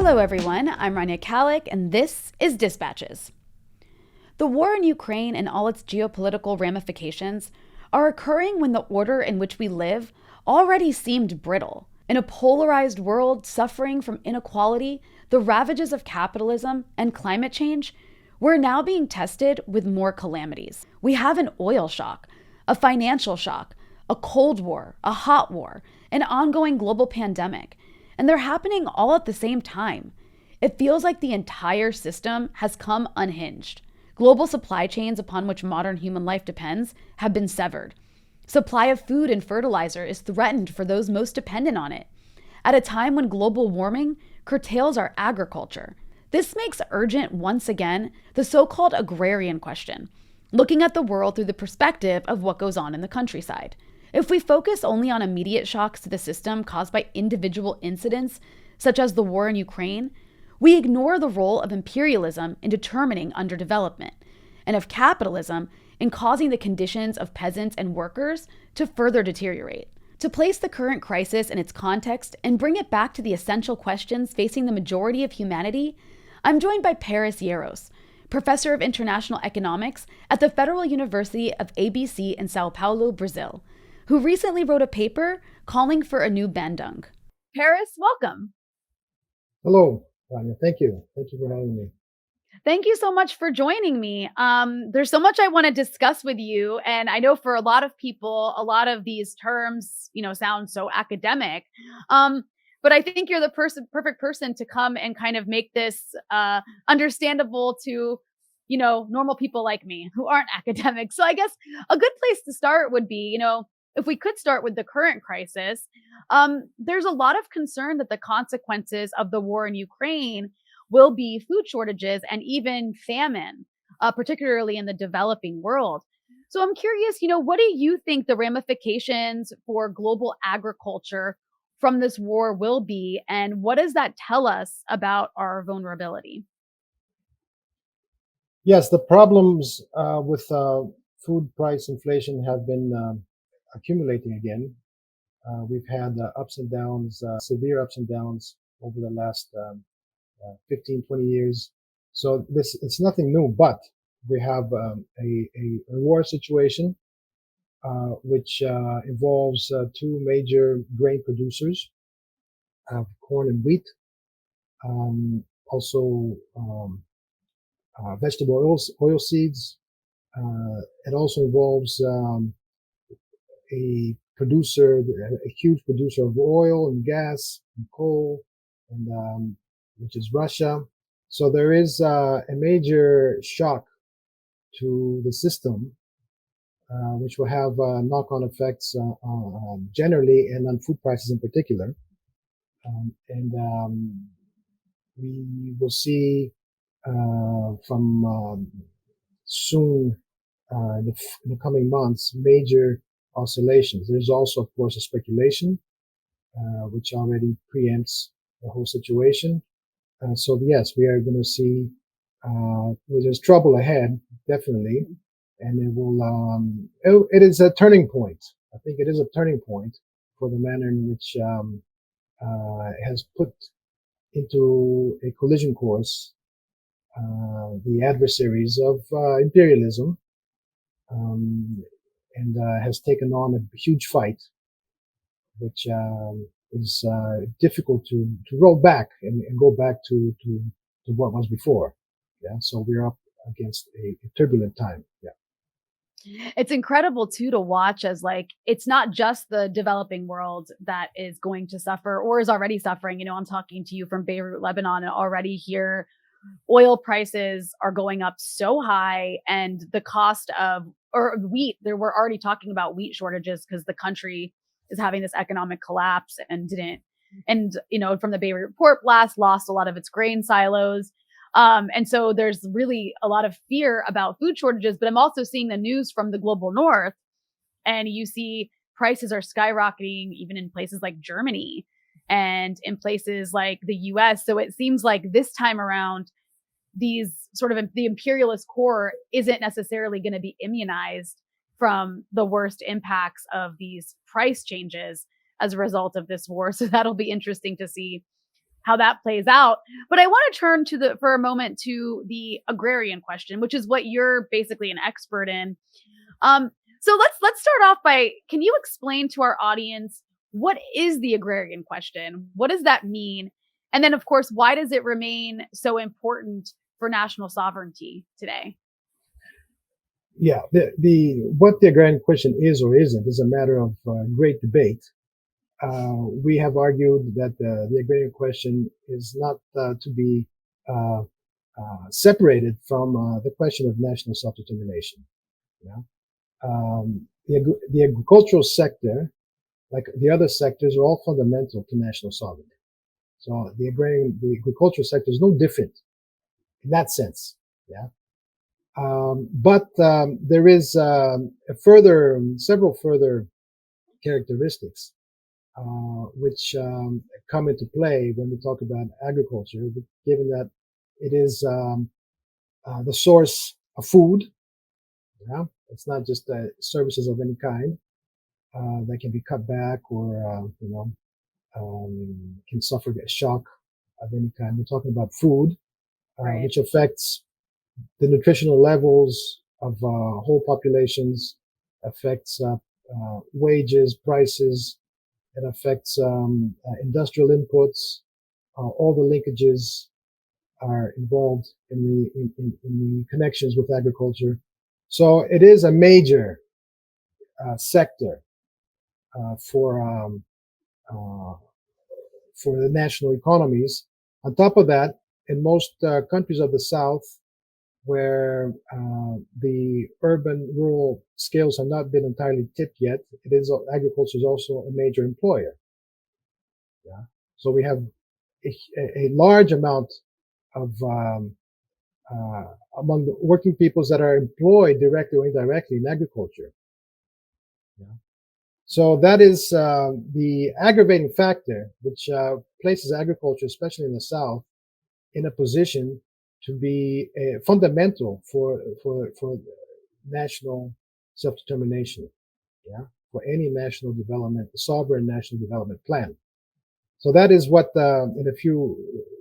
Hello everyone, I'm Rania Khalek and this is Dispatches. The war in Ukraine and all its geopolitical ramifications are occurring when the order in which we live already seemed brittle. In a polarized world suffering from inequality, the ravages of capitalism, and climate change, we're now being tested with more calamities. We have an oil shock, a financial shock, a cold war, a hot war, an ongoing global pandemic, and they're happening all at the same time. It feels like the entire system has come unhinged. Global supply chains upon which modern human life depends have been severed. Supply of food and fertilizer is threatened for those most dependent on it. At a time when global warming curtails our agriculture, this makes urgent once again the so-called agrarian question, looking at the world through the perspective of what goes on in the countryside. If we focus only on immediate shocks to the system caused by individual incidents, such as the war in Ukraine, we ignore the role of imperialism in determining underdevelopment, and of capitalism in causing the conditions of peasants and workers to further deteriorate. To place the current crisis in its context and bring it back to the essential questions facing the majority of humanity, I'm joined by Paris Yeros, professor of international economics at the Federal University of ABC in São Paulo, Brazil, who recently wrote a paper calling for a new Bandung. Paris, welcome. Hello, Rania. Thank you. Thank you for having me. Thank you so much for joining me. There's so much I want to discuss with you. And I know for a lot of people, a lot of these terms, sound so academic. But I think you're the perfect person to come and kind of make this understandable to, normal people like me who aren't academics. So I guess a good place to start would be, if we could start with the current crisis, there's a lot of concern that the consequences of the war in Ukraine will be food shortages and even famine, particularly in the developing world. So I'm curious, what do you think the ramifications for global agriculture from this war will be? And what does that tell us about our vulnerability? Yes, the problems with food price inflation have been accumulating again. We've had ups and downs, severe ups and downs over the last 15, 20 years. So it's nothing new, but we have a war situation, which involves two major grain producers, corn and wheat, also vegetable oil seeds. It also involves a huge producer of oil and gas and coal, and which is Russia. So there is a major shock to the system, which will have knock-on effects generally and on food prices in particular. And we will see from soon in the coming months major oscillations. There's also, of course, a speculation, which already preempts the whole situation. So yes, we are going to see there's trouble ahead, definitely, and it will. It is a turning point. I think it is a turning point for the manner in which has put into a collision course the adversaries of imperialism, and has taken on a huge fight, which is difficult to roll back and go back to what was before. Yeah, so we're up against a turbulent time. Yeah. It's incredible too to watch as it's not just the developing world that is going to suffer or is already suffering. I'm talking to you from Beirut, Lebanon, and already here oil prices are going up so high, and the cost of wheat, we're already talking about wheat shortages because the country is having this economic collapse and from the Beirut port blast lost a lot of its grain silos. And so there's really a lot of fear about food shortages, but I'm also seeing the news from the global north, and you see prices are skyrocketing even in places like Germany and in places like the US. So it seems like this time around, these sort of the imperialist core isn't necessarily going to be immunized from the worst impacts of these price changes as a result of this war. So that'll be interesting to see how that plays out. But I want to turn for a moment to the agrarian question, which is what you're basically an expert in. So let's start off by, can you explain to our audience, what is the agrarian question? What does that mean? And then, of course, why does it remain so important for national sovereignty today? Yeah, what the agrarian question is or isn't is a matter of great debate. We have argued that the agrarian question is not to be uh, separated from the question of national self-determination. Yeah? The agricultural sector, like the other sectors, are all fundamental to national sovereignty. So the agricultural sector is no different in that sense. Yeah. But there is several further characteristics which come into play when we talk about agriculture, given that it is the source of food. Yeah, it's not just services of any kind that can be cut back or can suffer a shock of any kind. We're talking about food, Right. which affects the nutritional levels of whole populations, affects wages, prices. It affects industrial inputs. All the linkages are involved in the connections with agriculture. So it is a major sector for the national economies. On top of that, in most countries of the South, where the urban-rural scales have not been entirely tipped yet, agriculture is also a major employer. Yeah, so we have a large amount of among the working peoples that are employed directly or indirectly in agriculture. Yeah. So that is the aggravating factor, which places agriculture, especially in the South, in a position to be fundamental for national self-determination. Yeah, for any national development, sovereign national development plan. So that is what, in a few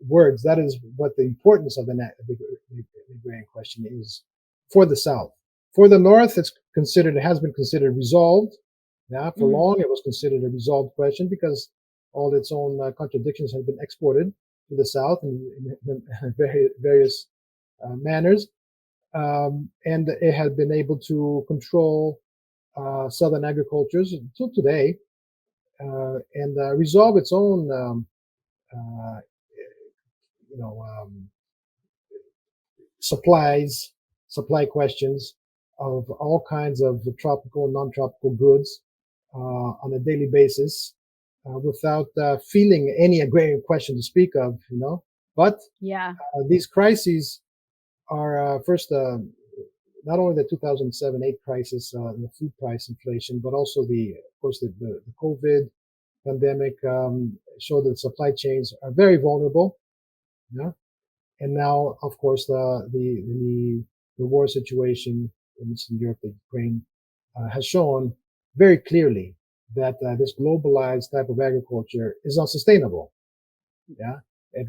words, that is what the importance of the agrarian question is for the South. For the North, it has been considered resolved. Yeah, for long it was considered a resolved question because all its own contradictions had been exported to the South in various manners, and it had been able to control Southern agricultures until today, and resolve its own, uh, supply questions of all kinds of tropical and non-tropical goods on a daily basis without feeling any agrarian question to speak of, But Yeah. These crises are first not only the 2007-8 crisis, the food price inflation, but also of course, the COVID pandemic showed that supply chains are very vulnerable. Yeah, and now, of course, the war situation in Eastern Europe, the Ukraine, has shown very clearly that this globalized type of agriculture is unsustainable. Yeah, it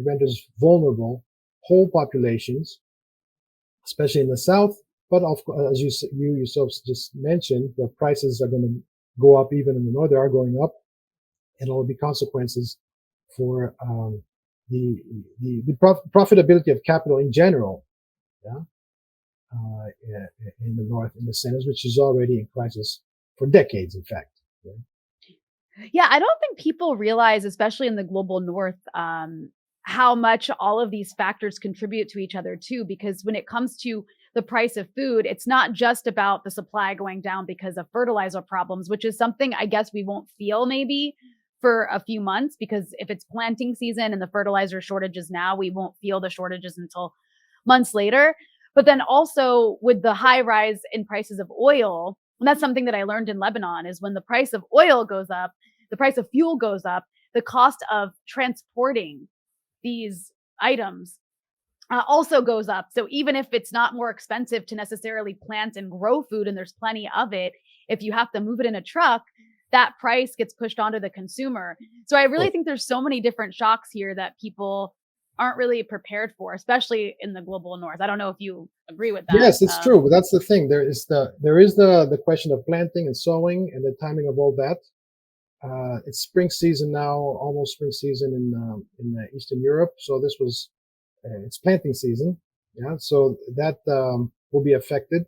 renders vulnerable whole populations, especially in the South. But of course, as you yourself just mentioned, the prices are going to go up even in the North. They are going up, and there will be consequences for the profitability of capital in general. Yeah, in the North, in the centers, which is already in crisis for decades, in fact. Yeah. Yeah, I don't think people realize, especially in the global North, how much all of these factors contribute to each other too. Because when it comes to the price of food, it's not just about the supply going down because of fertilizer problems, which is something I guess we won't feel maybe for a few months, because if it's planting season and the fertilizer shortages now, we won't feel the shortages until months later. But then also with the high rise in prices of oil, and that's something that I learned in Lebanon, is when the price of oil goes up, the price of fuel goes up, the cost of transporting these items also goes up. So even if it's not more expensive to necessarily plant and grow food and there's plenty of it, if you have to move it in a truck, that price gets pushed onto the consumer. So I really Sure. think there's so many different shocks here that people aren't really prepared for, especially in the global north. I don't know if you agree with that. Yes, it's true. But that's the thing. There is the question of planting and sowing and the timing of all that. It's spring season now, almost spring season in Eastern Europe. So this was it's planting season. Yeah, so that will be affected.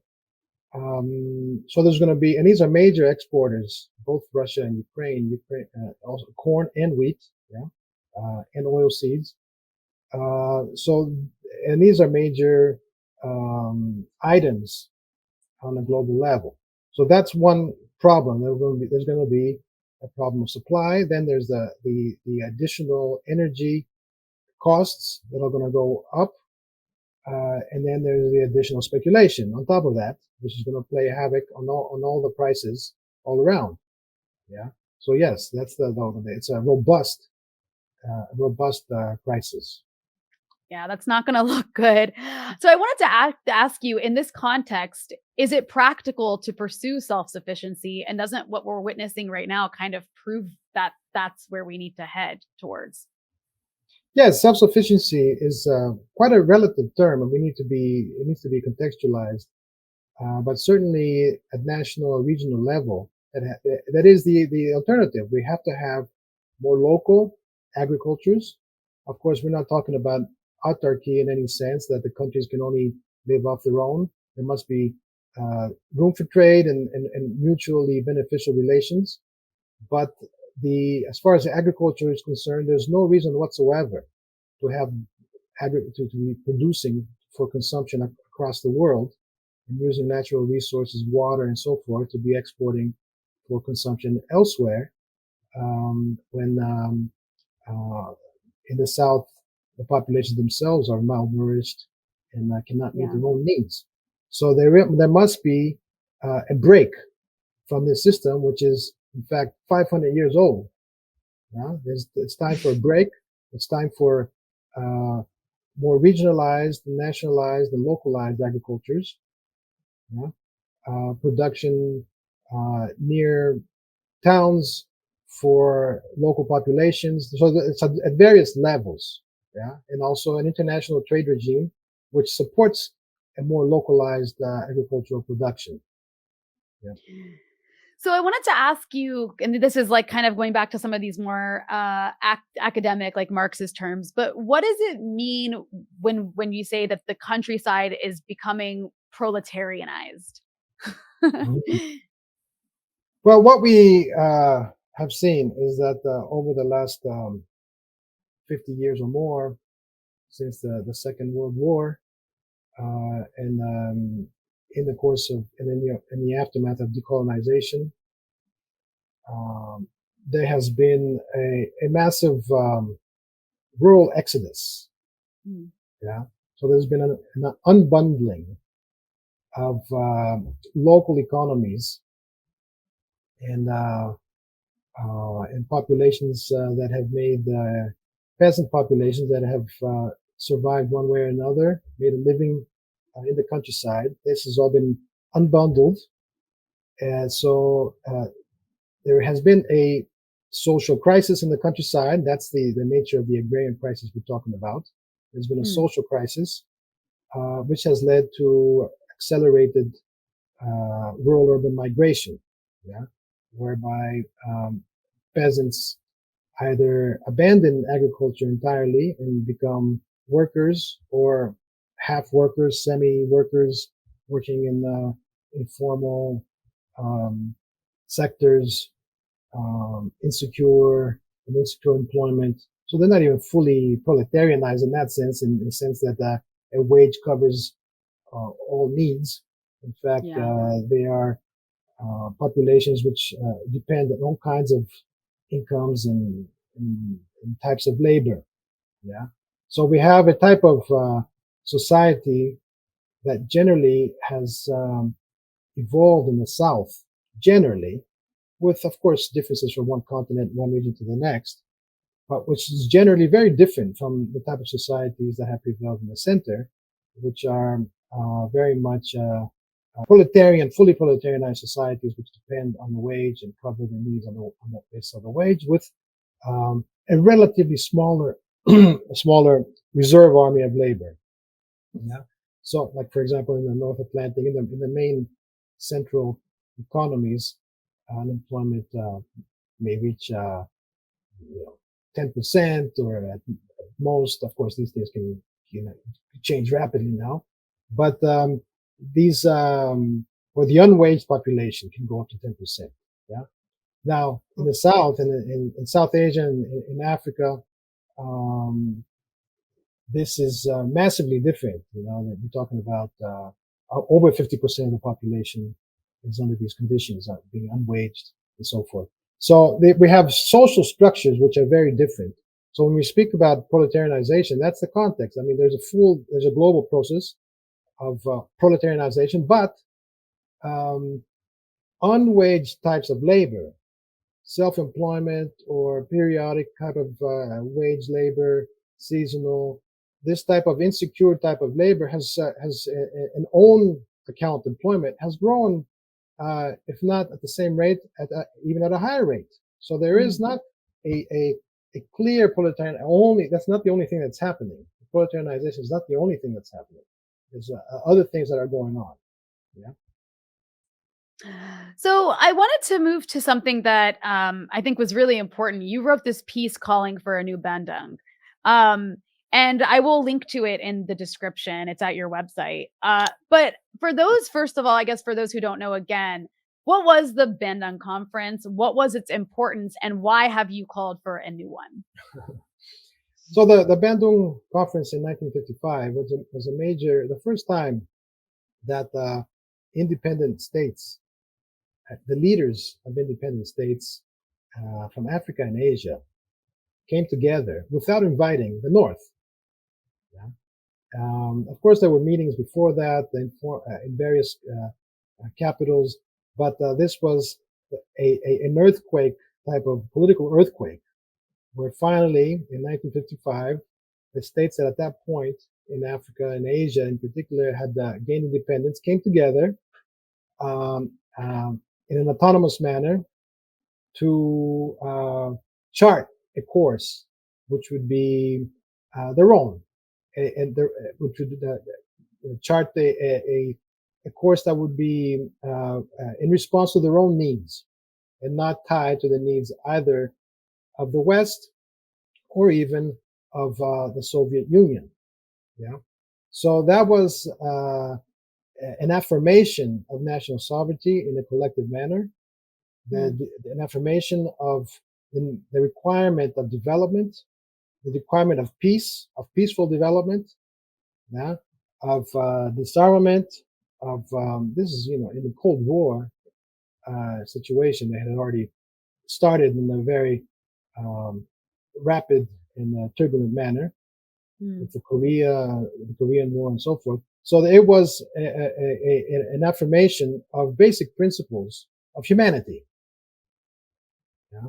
So there's going to be, and these are major exporters, both Russia and Ukraine. Ukraine also corn and wheat, yeah, and oil seeds. So, and these are major items on a global level. So that's one problem. There's going to be a problem of supply. Then there's the additional energy costs that are going to go up. And then there's the additional speculation on top of that, which is going to play havoc on all the prices all around. Yeah. So yes, that's it's a robust crisis. Yeah, that's not going to look good. So I wanted to ask you, in this context, is it practical to pursue self-sufficiency? And doesn't what we're witnessing right now kind of prove that that's where we need to head towards? Yes, self-sufficiency is quite a relative term, and it needs to be contextualized. But certainly at national or regional level, that is the alternative. We have to have more local agricultures. Of course, we're not talking about autarky in any sense that the countries can only live off their own. There must be room for trade and mutually beneficial relations. But as far as agriculture is concerned, there's no reason whatsoever to have to be producing for consumption across the world and using natural resources, water and so forth, to be exporting for consumption elsewhere. When in the South, the populations themselves are malnourished and cannot meet Yeah. their own needs. So there must be a break from this system, which is in fact 500 years old. Yeah? It's time for a break. It's time for more regionalized, nationalized, and localized agricultures. Yeah? Production near towns for local populations. So it's at various levels. Yeah, and also an international trade regime which supports a more localized agricultural production. Yeah. So I wanted to ask you, and this is like kind of going back to some of these more academic, like Marxist terms, but what does it mean when you say that the countryside is becoming proletarianized? Mhm. Well, what we have seen is that over the last 50 years or more, since the Second World War, and in the course of and in the aftermath of decolonization, um, there has been a massive rural exodus. Mm. Yeah, so there's been an unbundling of local economies and populations that have made peasant populations that have survived one way or another, made a living in the countryside. This has all been unbundled, and so there has been a social crisis in the countryside. That's the nature of the agrarian crisis we're talking about. There's been a Mm. social crisis, which has led to accelerated rural-urban migration, yeah, whereby peasants either abandon agriculture entirely and become workers or half workers, semi-workers, working in informal sectors, insecure employment. So they're not even fully proletarianized in that sense, in the sense that a wage covers all needs. In fact, Yeah. they are populations which depend on all kinds of incomes and types of labor. Yeah. So we have a type of society that generally has evolved in the South, generally, with, of course, differences from one continent, one region to the next, but which is generally very different from the type of societies that have prevailed in the center, which are very much fully proletarianized societies which depend on the wage and cover the needs on the basis of the wage, with a relatively smaller smaller reserve army of labor. Yeah. So, like for example, in the North Atlantic, in the main central economies, unemployment may reach 10%, or at most. Of course, these things can change rapidly now, but these or the unwaged population can go up to 10%. Yeah. Now, in the South, and in South Asia and in Africa, this is massively different. That we're talking about over 50% of the population is under these conditions, being unwaged and so forth. So we have social structures which are very different. So when we speak about proletarianization, that's the context. I mean, there's a global process of proletarianization, but unwaged types of labor, self-employment or periodic type of wage labor, seasonal, this type of insecure type of labor has an own account employment has grown, if not at the same rate, even at a higher rate. So there is not a clear proletarian only. That's not the only thing that's happening. Proletarianization is not the only thing that's happening. There's other things that are going on. Yeah. So I wanted to move to something that I think was really important. You wrote this piece calling for a new Bandung. Um, and I will link to it in the description. It's at your website. But for those, first of all, I guess for those who don't know, again, what was the Bandung Conference? What was its importance? And why have you called for a new one? So the Bandung Conference in 1955 was the first time that independent states, the leaders of independent states from Africa and Asia, came together without inviting the North. Yeah? Of course, there were meetings before that in various capitals, but this was an earthquake, type of political earthquake, where finally, in 1955, the states that at that point in Africa and Asia in particular had gained independence came together um, in an autonomous manner to chart a course which would be their own, which would chart a course that would be in response to their own needs and not tied to the needs either of the West or even of the Soviet Union. Yeah. So that was an affirmation of national sovereignty in a collective manner, an affirmation of the requirement of development, the requirement of peace, of peaceful development, yeah, of disarmament, of this is, in the Cold War situation that had already started in a very rapid and turbulent manner with the Korean War and so forth. So it was an affirmation of basic principles of humanity, yeah?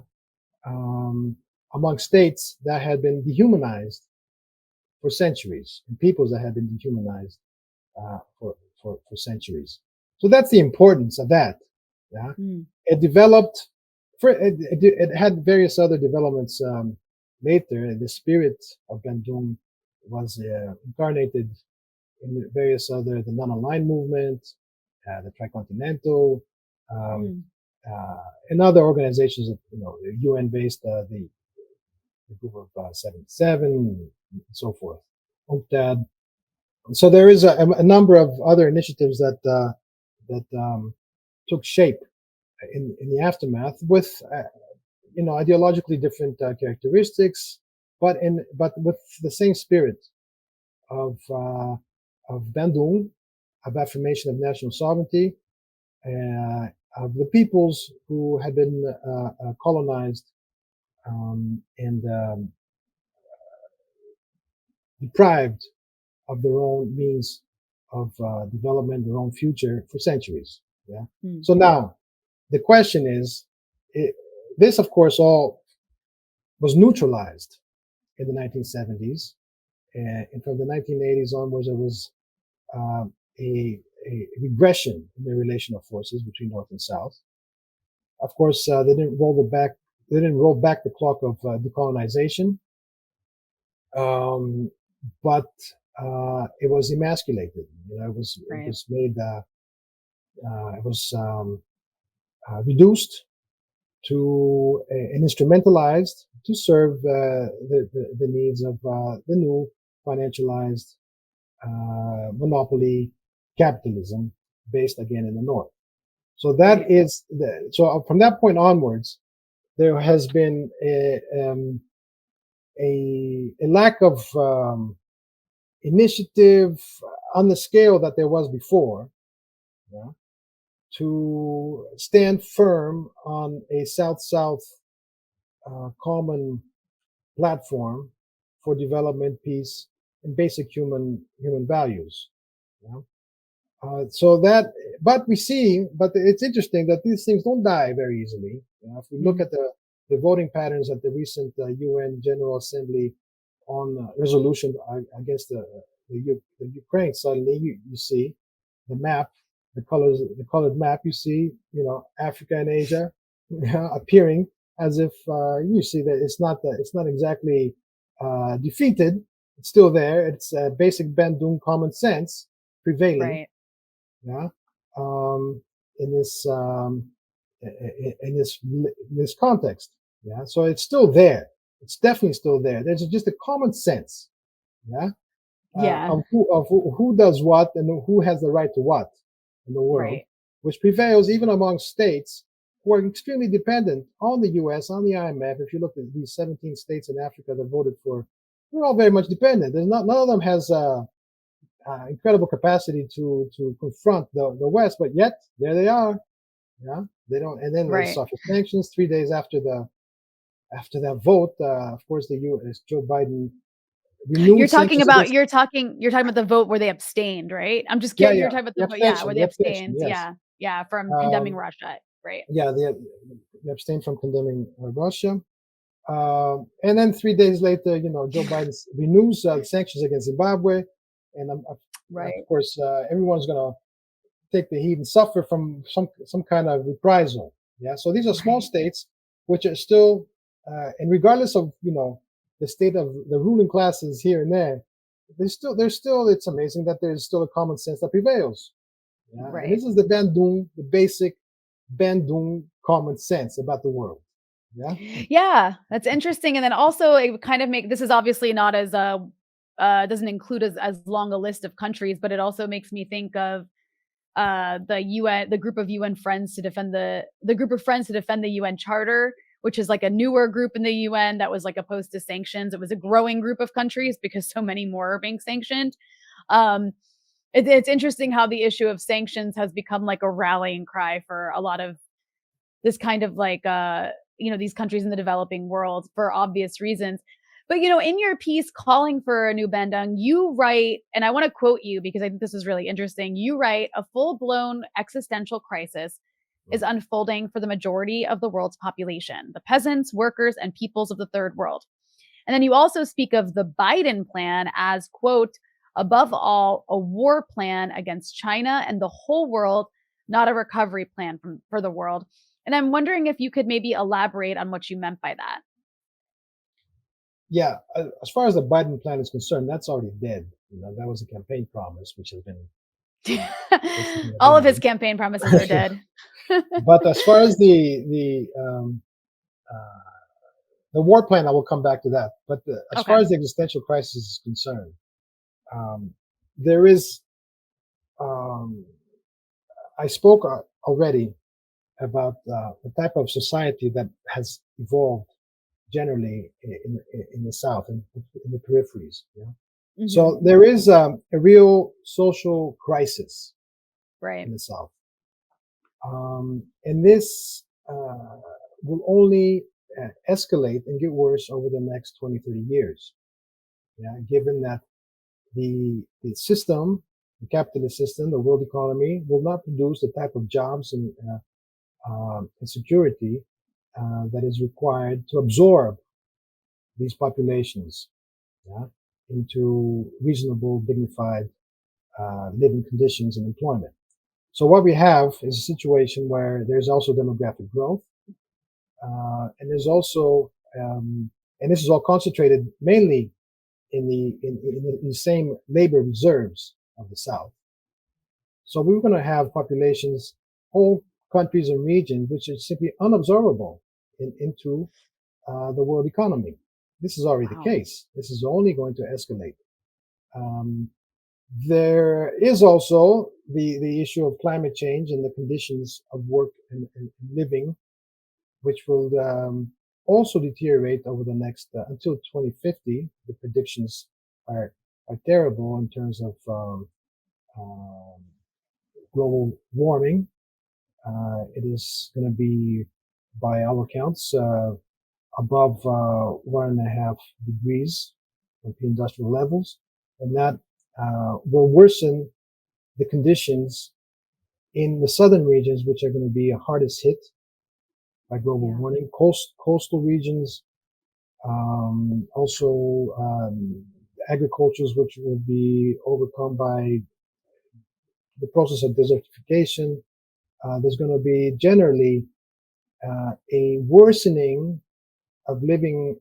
Among states that had been dehumanized for centuries, and peoples that had been dehumanized for centuries. So that's the importance of that. Yeah, it developed. It had various other developments later. The spirit of Bandung was incarnated in various other, the non-aligned movement, the Tricontinental, and other organizations that, the UN-based, the group of 77, and so forth, UNCTAD. So there is a number of other initiatives that took shape in the aftermath with ideologically different characteristics, but with the same spirit of Bandung, of affirmation of national sovereignty, of the peoples who had been colonized and deprived of their own means of development, their own future for centuries. Yeah. So now the question is, this of course all was neutralized in the 1970s, and from the 1980s onwards, there was a regression in the relation of forces between North and South. Of course, they didn't roll back the clock of decolonization, but it was emasculated. It was made. It was reduced to and instrumentalized to serve the needs of the new financialized monopoly capitalism based again in the North. So that is so from that point onwards, there has been a lack of initiative on the scale that there was before, to stand firm on a South-South common platform for development, peace, and basic human values. But it's interesting that these things don't die very easily. If we look at the voting patterns at the recent UN General Assembly on resolution against the Ukraine, suddenly you see the map, the colored map. You see, Africa and Asia appearing as if you see that it's not exactly defeated. It's still there. It's basic Bandung common sense prevailing. Right. Yeah. In this context. Yeah. So it's still there. It's definitely still there. There's just a common sense. Yeah. Of who does what and who has the right to what in the world, which prevails even among states who are extremely dependent on the U.S., on the IMF. If you look at these 17 states in Africa that voted for, they're all very much dependent. None of them has incredible capacity to confront the West, but yet there they are. Yeah, they don't. And then they suffer sanctions 3 days after that vote. Of course, the U.S. Joe Biden. You're talking about the vote where they abstained, right? I'm just curious. You're talking about the vote, where they abstained. Yes. From condemning Russia, right? Yeah, they abstained from condemning Russia. And then 3 days later, Joe Biden renews sanctions against Zimbabwe, and of course, everyone's going to take the heat and suffer from some kind of reprisal. Yeah, so these are small states which are still, and regardless of the state of the ruling classes here and there, there's still. It's amazing that there's still a common sense that prevails. Yeah? And this is the basic Bandung common sense about the world. Yeah, that's interesting. And then also it kind of this is obviously not as doesn't include as long a list of countries, but it also makes me think of the group of UN friends to defend the UN Charter, which is like a newer group in the UN that was like opposed to sanctions. It was a growing group of countries because so many more are being sanctioned. It's interesting how the issue of sanctions has become like a rallying cry for a lot of this kind of like these countries in the developing world for obvious reasons. But in your piece calling for a new Bandung, you write, and I want to quote you because I think this is really interesting. You write, "A full-blown existential crisis is unfolding for the majority of the world's population, the peasants, workers, and peoples of the third world." And then you also speak of the Biden plan as, quote, "above all, a war plan against China and the whole world, not a recovery plan for the world." And I'm wondering if you could maybe elaborate on what you meant by that. Yeah, as far as the Biden plan is concerned, that's already dead. That was a campaign promise, which has been all of his campaign promises are dead. But as far as the war plan, I will come back to that. But as far as the existential crisis is concerned, there is. I spoke already about the type of society that has evolved generally in the South and in the peripheries. Mm-hmm. So there is a real social crisis in the South. And this will only escalate and get worse over the next 20, 30 years. Given that the system, the capitalist system, the world economy will not produce the type of jobs and security that is required to absorb these populations into reasonable, dignified living conditions and employment. So what we have is a situation where there's also demographic growth, and there's also, and this is all concentrated mainly in the same labor reserves of the South. So we're going to have populations, whole countries and regions, which are simply unabsorbable into the world economy. This is already the case. This is only going to escalate. There is also the issue of climate change and the conditions of work and living, which will also deteriorate over the next until 2050. The predictions are terrible in terms of global warming. It is going to be, by our accounts, above 1.5 degrees of pre-industrial levels, and that will worsen the conditions in the southern regions, which are going to be hardest hit by global warming. Coastal regions, also agricultures, which will be overcome by the process of desertification. There's going to be generally a worsening of living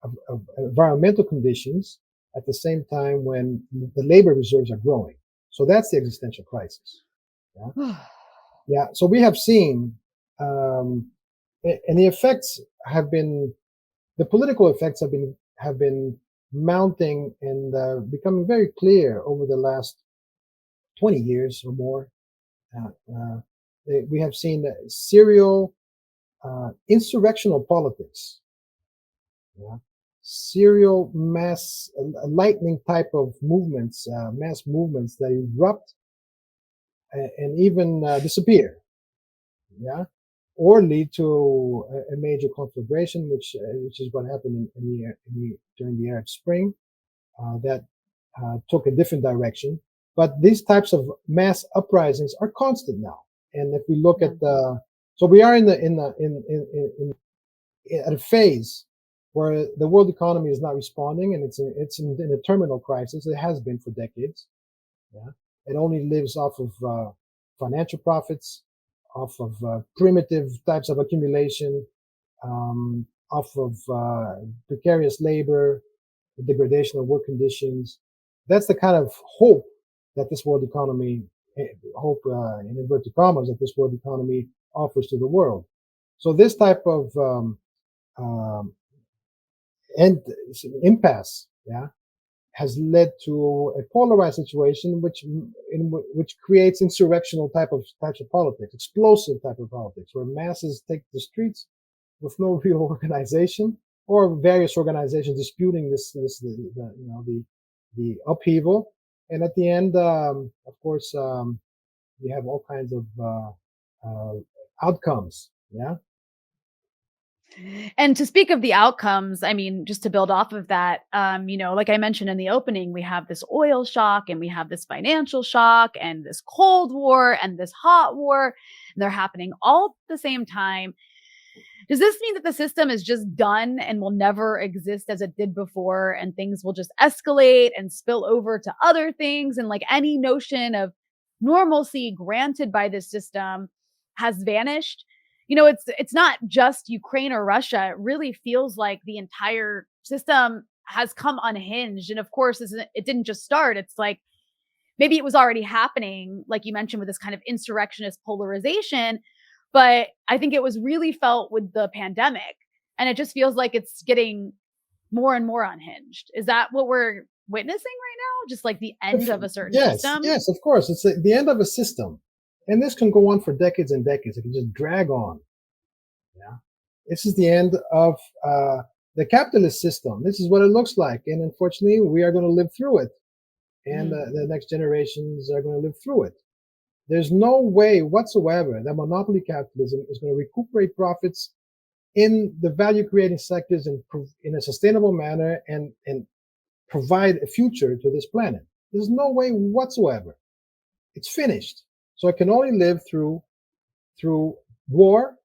of environmental conditions at the same time when the labor reserves are growing. So that's the existential crisis. Yeah. Yeah. So we have seen, and the effects have been, the political effects have been mounting and becoming very clear over the last 20 years or more. We have seen serial insurrectional politics. Yeah. Serial mass, lightning type of movements, mass movements that erupt and even disappear, yeah, or lead to a major conflagration, which is what happened during the Arab Spring, that took a different direction. But these types of mass uprisings are constant now, and if we look at so we are at a phase where the world economy is not responding, and it's in a terminal crisis. It has been for decades. Yeah, it only lives off of financial profits, off of primitive types of accumulation, off of precarious labor, the degradation of work conditions. That's the kind of hope that this world economy, hope in inverted commas, that this world economy offers to the world. So this type of impasse, yeah, has led to a polarized situation, which creates insurrectional types of politics, explosive type of politics, where masses take the streets with no real organization, or various organizations disputing the upheaval, and at the end, of course, you have all kinds of outcomes, yeah. And to speak of the outcomes, I mean, just to build off of that, like I mentioned in the opening, we have this oil shock and we have this financial shock and this Cold War and this hot war. And they're happening all at the same time. Does this mean that the system is just done and will never exist as it did before, and things will just escalate and spill over to other things, and like any notion of normalcy granted by this system has vanished? It's not just Ukraine or Russia. It really feels like the entire system has come unhinged. And of course, it didn't just start. It's like maybe it was already happening, like you mentioned, with this kind of insurrectionist polarization. But I think it was really felt with the pandemic. And it just feels like it's getting more and more unhinged. Is that what we're witnessing right now? Just like the end of a certain system? Yes, of course. It's the end of a system. And this can go on for decades and decades. It can just drag on. Yeah. This is the end of the capitalist system. This is what it looks like. And unfortunately, we are going to live through it. And the next generations are going to live through it. There's no way whatsoever that monopoly capitalism is going to recuperate profits in the value creating sectors in a sustainable manner and provide a future to this planet. There's no way whatsoever. It's finished. So it can only live through war.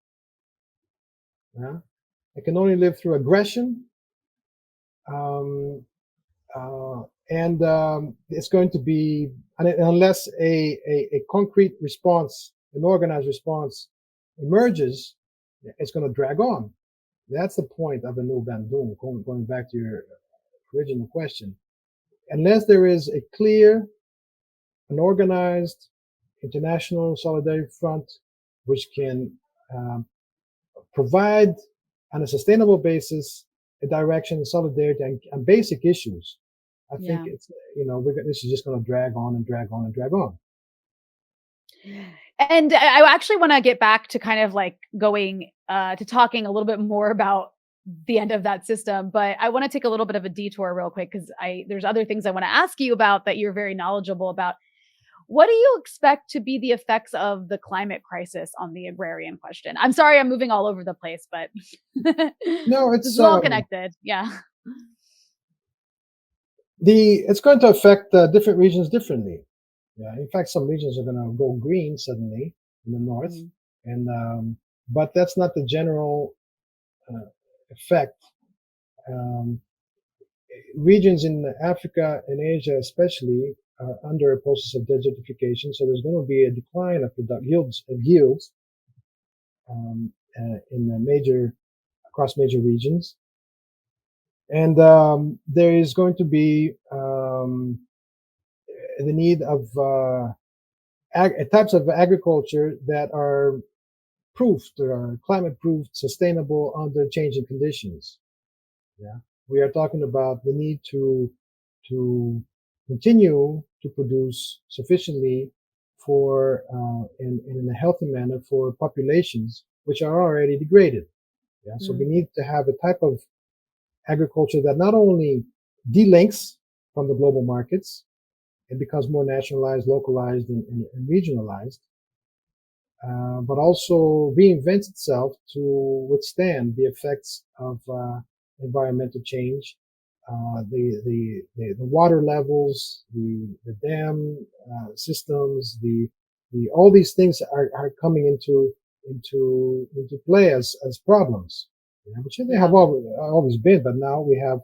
Yeah? It can only live through aggression, And it's going to be, unless a concrete response, an organized response emerges, it's going to drag on. That's the point of a new Bandung, going back to your original question. Unless there is a clear, an organized international solidarity front, which can provide on a sustainable basis a direction, solidarity, and basic issues, I think it's, this is just going to drag on and drag on and drag on. And I actually want to get back to kind of like going to talking a little bit more about the end of that system, but I want to take a little bit of a detour real quick because there's other things I want to ask you about that you're very knowledgeable about. What do you expect to be the effects of the climate crisis on the agrarian question? I'm sorry, I'm moving all over the place, but No, this is all connected. Yeah. It's going to affect different regions differently. Yeah, in fact, some regions are going to go green suddenly in the north, and but that's not the general effect. Regions in Africa and Asia, especially, are under a process of desertification, so there's going to be a decline of yields across major regions, and there is going to be the need of types of agriculture that are proofed or climate proofed, sustainable under changing conditions. Yeah, we are talking about the need to continue to produce sufficiently for in a healthy manner for populations which are already degraded. Yeah, so we need to have a type of agriculture that not only delinks from the global markets, it becomes more nationalized, localized, and regionalized, but also reinvents itself to withstand the effects of environmental change, the water levels, the dam systems, all these things are coming into play as problems, which they have always been, but now we have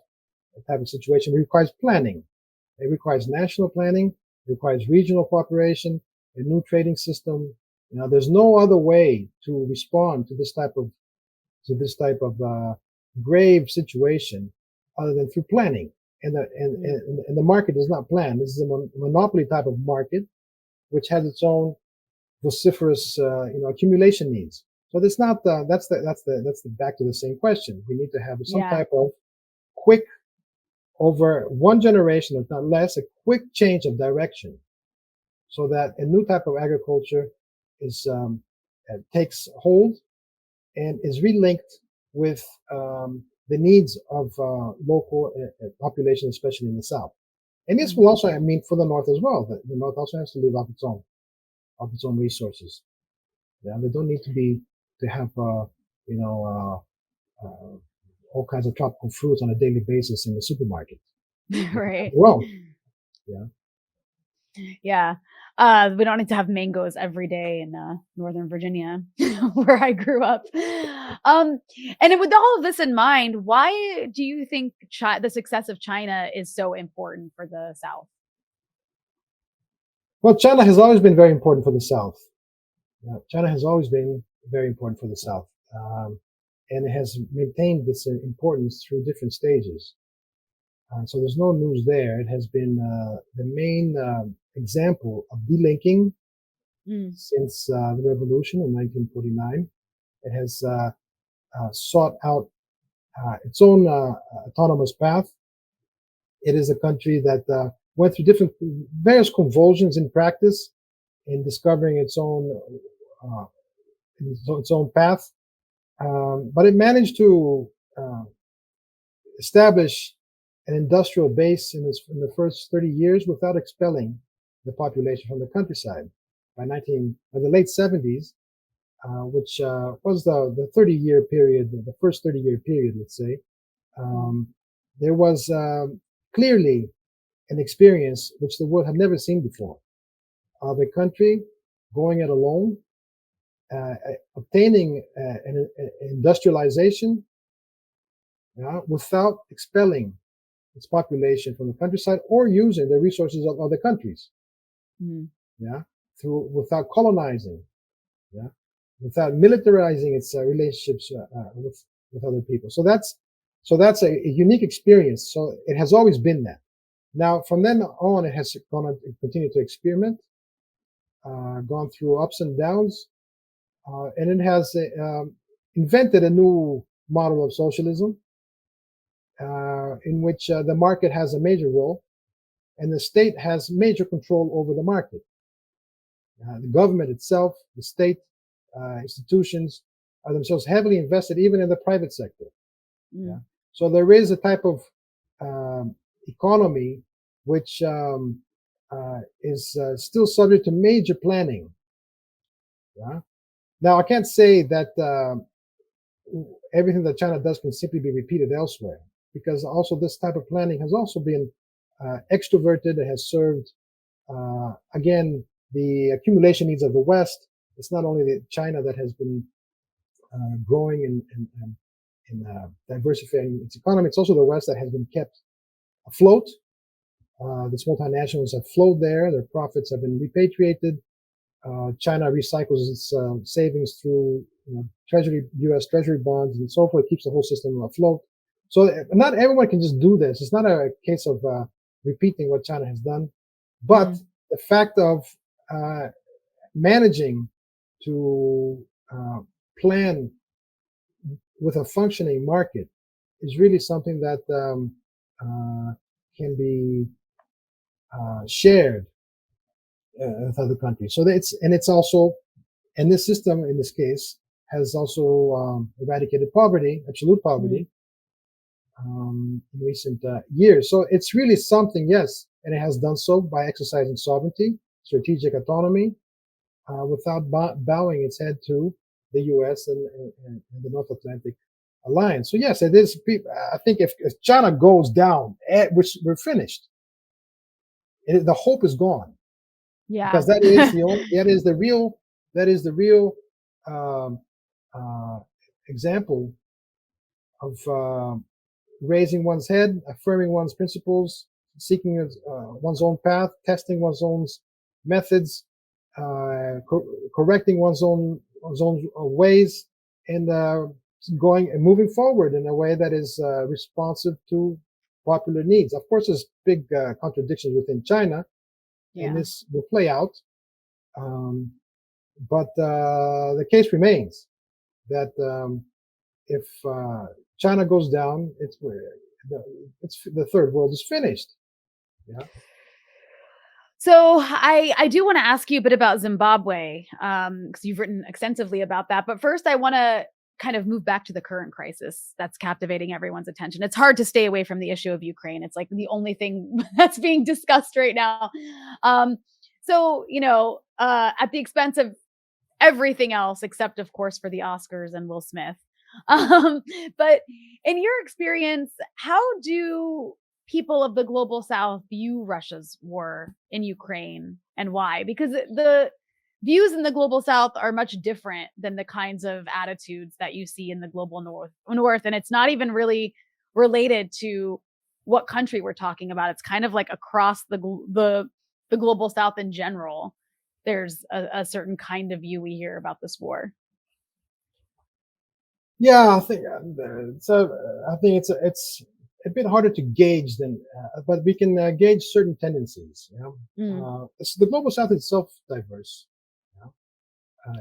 a type of situation that requires planning. It requires national planning, it requires regional cooperation, a new trading system. There's no other way to respond to this type of grave situation other than through planning. And the market is not planned. This is a monopoly type of market, which has its own vociferous, accumulation needs. So that's not that's the back to the same question. We need to have some type of quick, over one generation, if not less, a quick change of direction, so that a new type of agriculture is takes hold and is relinked with the needs of local population, especially in the south. And this will also mean for the north as well. The north also has to live off its own resources. Yeah, they don't need to have all kinds of tropical fruits on a daily basis in the supermarket. Right. Well, yeah. Yeah. We don't need to have mangoes every day in Northern Virginia, where I grew up. And with all of this in mind, why do you think the success of China is so important for the South? Well, China has always been very important for the South. China has always been very important for the South. And it has maintained this importance through different stages. So there's no news there. It has been the main example of delinking since the revolution in 1949. It has sought out its own autonomous path. It is a country that went through various convulsions in practice in discovering its own path. But it managed to establish an industrial base in the first 30 years without expelling the population from the countryside. By the late 70s, which was the 30-year period, the first 30-year period, let's say, there was clearly an experience which the world had never seen before, of a country going it alone, obtaining an industrialization without expelling its population from the countryside or using the resources of other countries. Mm. Yeah, without colonizing. Yeah, without militarizing its relationships with other people. So that's a unique experience. So it has always been that. Now from then on, it has continued to experiment, gone through ups and downs, and it has invented a new model of socialism in which the market has a major role and the state has major control over the market. The government itself, the state institutions are themselves heavily invested even in the private sector. Mm. Yeah? So there is a type of economy which is still subject to major planning. Yeah? Now, I can't say that everything that China does can simply be repeated elsewhere, because also this type of planning has also been extroverted. It has served, again, the accumulation needs of the West. It's not only China that has been growing and diversifying its economy, it's also the West that has been kept afloat. These multinationals have flowed there. Their profits have been repatriated. China recycles its savings through U.S. Treasury bonds and so forth, keeps the whole system afloat. So not everyone can just do this. It's not a case of repeating what China has done, but the fact of managing to plan with a functioning market is really something that can be shared with other countries. So it's also, and this system in this case has also eradicated poverty, absolute poverty, in recent years. So it's really something, yes, and it has done so by exercising sovereignty, strategic autonomy, without bowing its head to the U.S. and the North Atlantic Alliance. So yes, it is. I think if China goes down, we're finished. The hope is gone. Yeah, because that is the real example of raising one's head, affirming one's principles, seeking one's own path, testing one's own methods, correcting one's own ways, and going and moving forward in a way that is responsive to popular needs. Of course, there's big contradictions within China, and this will play out. But the case remains that if China goes down, it's the third world is finished. Yeah. So I do want to ask you a bit about Zimbabwe, because you've written extensively about that. But first, I want to kind of move back to the current crisis that's captivating everyone's attention. It's hard to stay away from the issue of Ukraine. It's like the only thing that's being discussed right now. So, at the expense of everything else, except, of course, for the Oscars and Will Smith. But in your experience, how do people of the global South view Russia's war in Ukraine, and why? Because the views in the global South are much different than the kinds of attitudes that you see in the global North. And it's not even really related to what country we're talking about. It's kind of like across the global South in general. There's a certain kind of view we hear about this war. Yeah, I think it's a bit harder to gauge but we can gauge certain tendencies. The global South is self-diverse.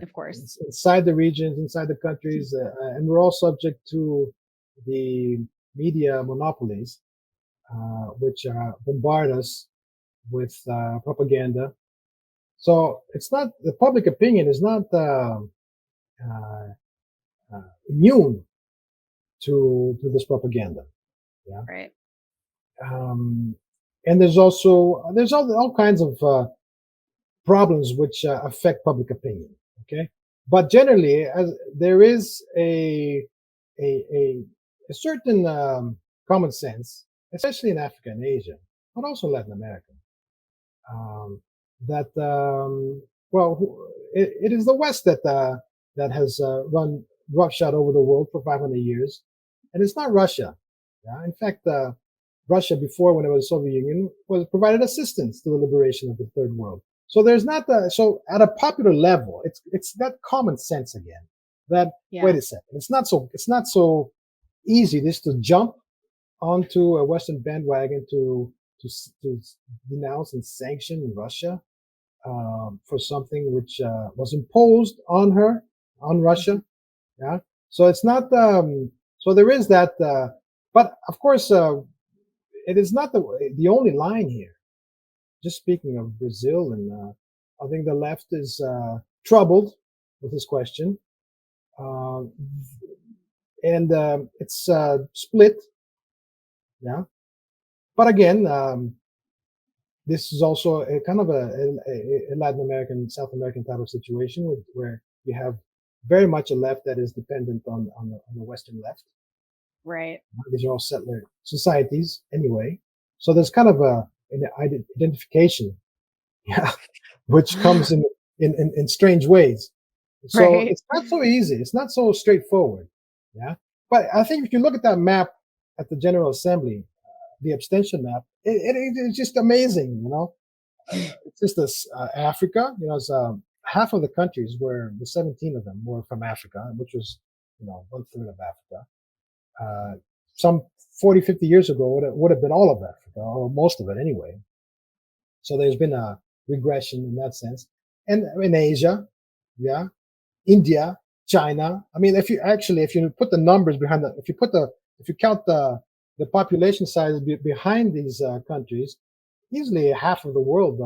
Of course, inside the regions, inside the countries, and we're all subject to the media monopolies, which bombard us with propaganda. So it's not, the public opinion is not immune to this propaganda. Yeah. Right. And there's all kinds of problems which affect public opinion. Okay, but generally, as there is a certain common sense, especially in Africa and Asia, but also Latin America, that it is the West that has run roughshod over the world for 500 years, and it's not Russia. Yeah? In fact, Russia before, when it was the Soviet Union, was provided assistance to the liberation of the third world. So there's not so at a popular level, it's that common sense again. That Yeah. wait a second, it's not so easy just to jump onto a Western bandwagon to denounce and sanction Russia for something which was imposed on Russia. Yeah. So it's not. So there is that. But of course, it is not the only line here. Just speaking of Brazil, and I think the left is troubled with this question, uh, and it's split. Yeah. But again, this is also a kind of a Latin American, South American type of situation where you have very much a left that is dependent on the Western left. Right. These are all settler societies anyway. So there's kind of an identification, yeah, which comes in strange ways. So Right. it's not so easy. It's not so straightforward. Yeah. But I think if you look at that map at the General Assembly, the abstention map, it's just amazing. It's just this Africa. It's half of the countries were the 17 of them were from Africa, which was 1/3 of Africa. Some 40, 50 years ago would have been all of Africa, or most of it anyway. So there's been a regression in that sense. And in Asia, yeah, India, China. I mean, if you put the numbers behind if you count the population size behind these countries, easily half of the world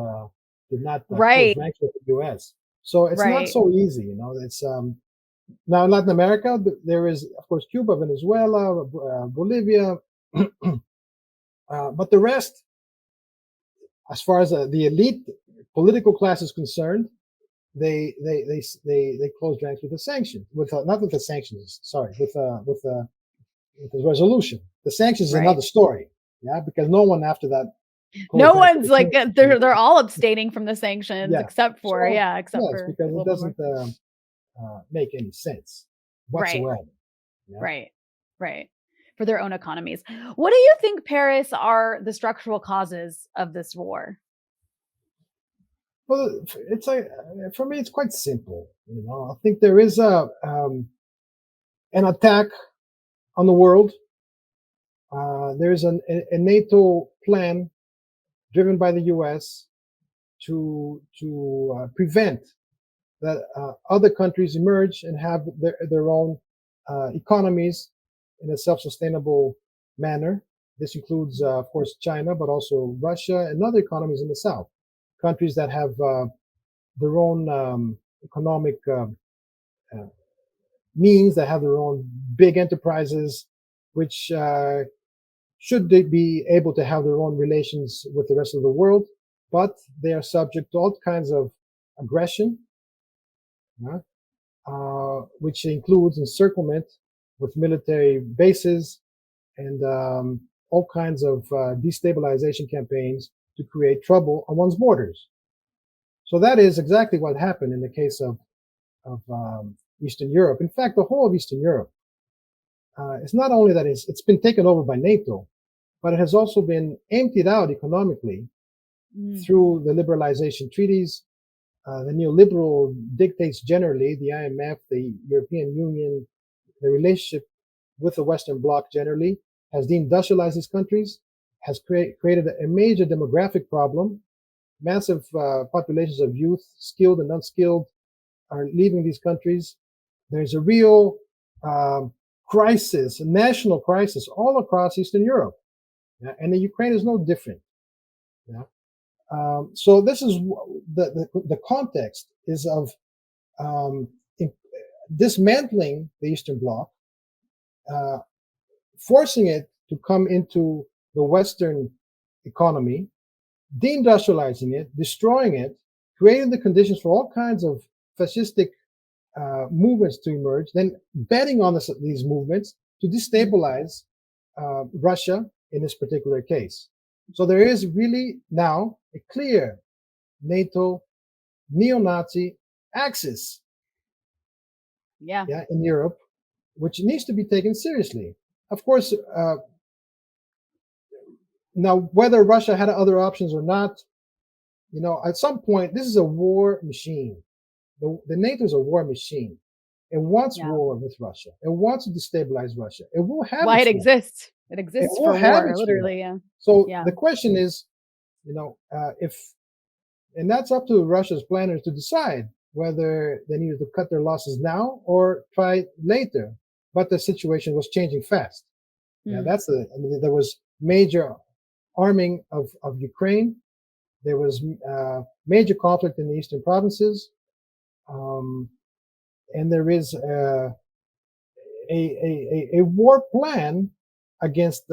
did not close Right. ranks with the U.S. So it's not Right. so easy. It's now in Latin America, there is of course Cuba, Venezuela, Bolivia, but the rest, as far as the elite political class is concerned, they closed ranks with the sanctions, with not with the sanctions, sorry, with the resolution. The sanctions is Right. another story, yeah, because no one after that No closed ranks with one's the like sanctions. they're all abstaining from the sanctions Yeah, except for so yeah, except yes, for the because it global doesn't north. make any sense Right. whatsoever. Yeah. Right. Right. For their own economies. What do you think, Paris, are the structural causes of this war? Well, it's like for me, it's quite simple. I think there is an attack on the world. There's a NATO plan driven by the U.S. to prevent that other countries emerge and have their own economies in a self-sustainable manner. This includes, of course, China, but also Russia and other economies in the South, countries that have their own economic uh, means, that have their own big enterprises, which should they be able to have their own relations with the rest of the world, but they are subject to all kinds of aggression, which includes encirclement with military bases and all kinds of destabilization campaigns to create trouble on one's borders. So that is exactly what happened in the case of Eastern Europe. In fact, the whole of Eastern Europe, it's not only that it's been taken over by NATO, but it has also been emptied out economically Mm. through the liberalization treaties, the neoliberal dictates generally, the IMF, the European Union, the relationship with the Western Bloc generally, has deindustrialized these countries, has created a major demographic problem. Massive populations of youth, skilled and unskilled, are leaving these countries. There's a real crisis, a national crisis all across Eastern Europe. Yeah? And the Ukraine is no different. Yeah? So this is the context is of um, dismantling the Eastern Bloc, uh, forcing it to come into the Western economy, deindustrializing it, destroying it, creating the conditions for all kinds of fascistic movements to emerge, then betting on these movements to destabilize Russia in this particular case. So there is really now a clear NATO neo-Nazi axis, Yeah. yeah, in Europe, which needs to be taken seriously. Of course, Now, whether Russia had other options or not, at some point, this is a war machine. The NATO is a war machine. It wants Yeah. war with Russia. It wants to destabilize Russia. It will have Why it its war. exists. It It exists will for have war, its war. literally. Yeah. So Yeah. the question is, if, and that's up to Russia's planners to decide whether they needed to cut their losses now or try later. But the situation was changing fast. Yeah, there was major arming of Ukraine. There was major conflict in the eastern provinces. And there is a war plan against